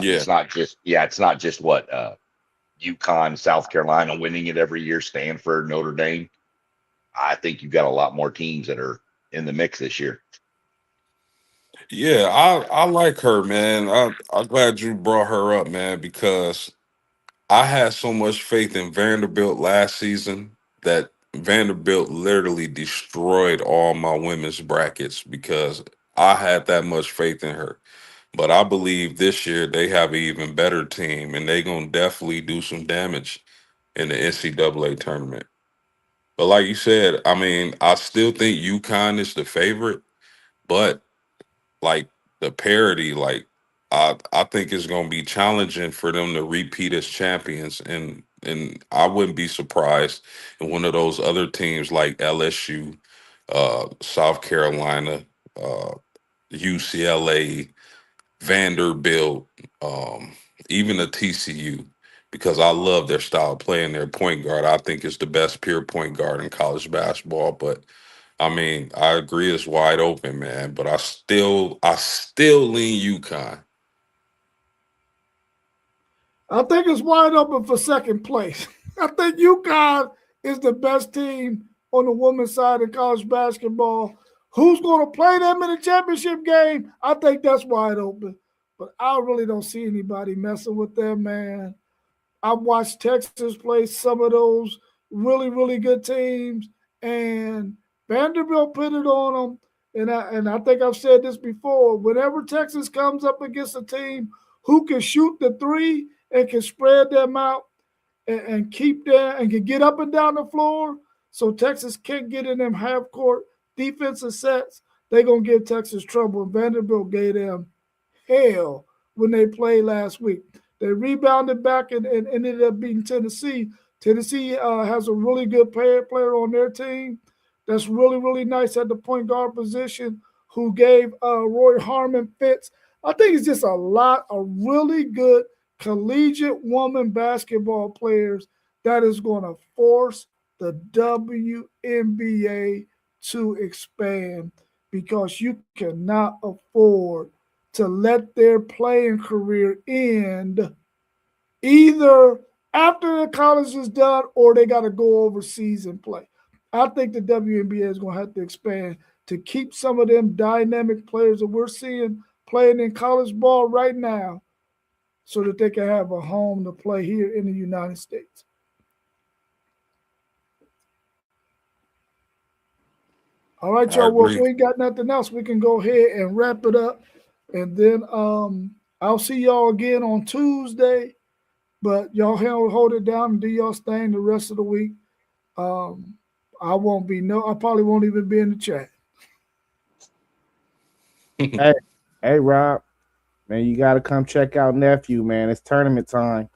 Yeah. It's not just what UConn, South Carolina winning it every year, Stanford, Notre Dame. I think you've got a lot more teams that are in the mix this year. Yeah, I like her, man. I'm glad you brought her up, man, because I had so much faith in Vanderbilt last season that Vanderbilt literally destroyed all my women's brackets because I had that much faith in her. But I believe this year they have an even better team, and they're going to definitely do some damage in the NCAA tournament. But like you said, I mean, I still think UConn is the favorite, but like the parity, like I think it's gonna be challenging for them to repeat as champions, and I wouldn't be surprised if one of those other teams like LSU, South Carolina, UCLA, Vanderbilt, even a TCU, because I love their style of playing. Their point guard, I think, is the best pure point guard in college basketball, but I mean, I agree it's wide open, man, but I still lean UConn. I think it's wide open for second place. I think UConn is the best team on the women's side of college basketball. Who's going to play them in the championship game? I think that's wide open. But I really don't see anybody messing with them, man. I've watched Texas play some of those really, really good teams, and Vanderbilt put it on them. And I think I've said this before. Whenever Texas comes up against a team who can shoot the three and can spread them out and keep them and can get up and down the floor, so Texas can't get in them half court defensive sets, they're gonna give Texas trouble. And Vanderbilt gave them hell when they played last week. They rebounded back and ended up beating Tennessee. Tennessee has a really good player on their team that's really, really nice at the point guard position, who gave Roy Harmon fits. I think it's just a lot of really good collegiate woman basketball players that is going to force the WNBA to expand, because you cannot afford to let their playing career end either after the college is done or they got to go overseas and play. I think the WNBA is going to have to expand to keep some of them dynamic players that we're seeing playing in college ball right now, so that they can have a home to play here in the United States. All right, y'all. Well, if we ain't got nothing else, we can go ahead and wrap it up. And then I'll see y'all again on Tuesday. But y'all hold it down and do y'all thing the rest of the week. I probably won't even be in the chat. Hey, Rob, man, you got to come check out nephew, man. It's tournament time.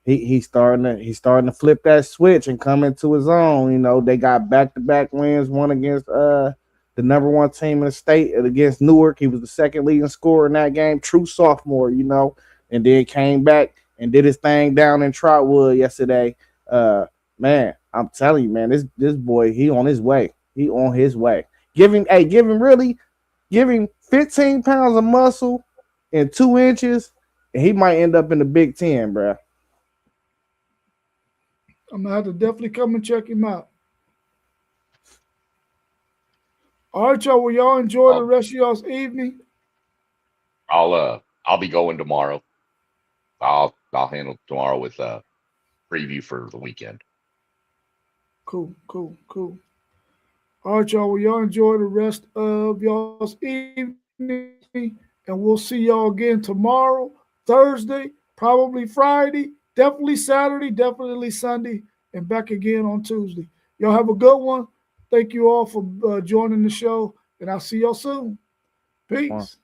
He's starting to flip that switch and come into his own. You know, they got back-to-back wins, one against the number one team in the state against Newark. He was the second leading scorer in that game, true sophomore, you know, and then came back and did his thing down in Trotwood yesterday. Man, I'm telling you, man, this boy, he on his way. He on his way. Give him 15 pounds of muscle and 2 inches, and he might end up in the Big Ten, bro. I'm gonna have to definitely come and check him out. All right, y'all. Will y'all enjoy the rest of y'all's evening? I'll be going tomorrow. I'll handle tomorrow with a preview for the weekend. Cool. All right, y'all. Well, y'all enjoy the rest of y'all's evening, and we'll see y'all again tomorrow, Thursday, probably Friday, definitely Saturday, definitely Sunday, and back again on Tuesday. Y'all have a good one. Thank you all for joining the show, and I'll see y'all soon. Peace.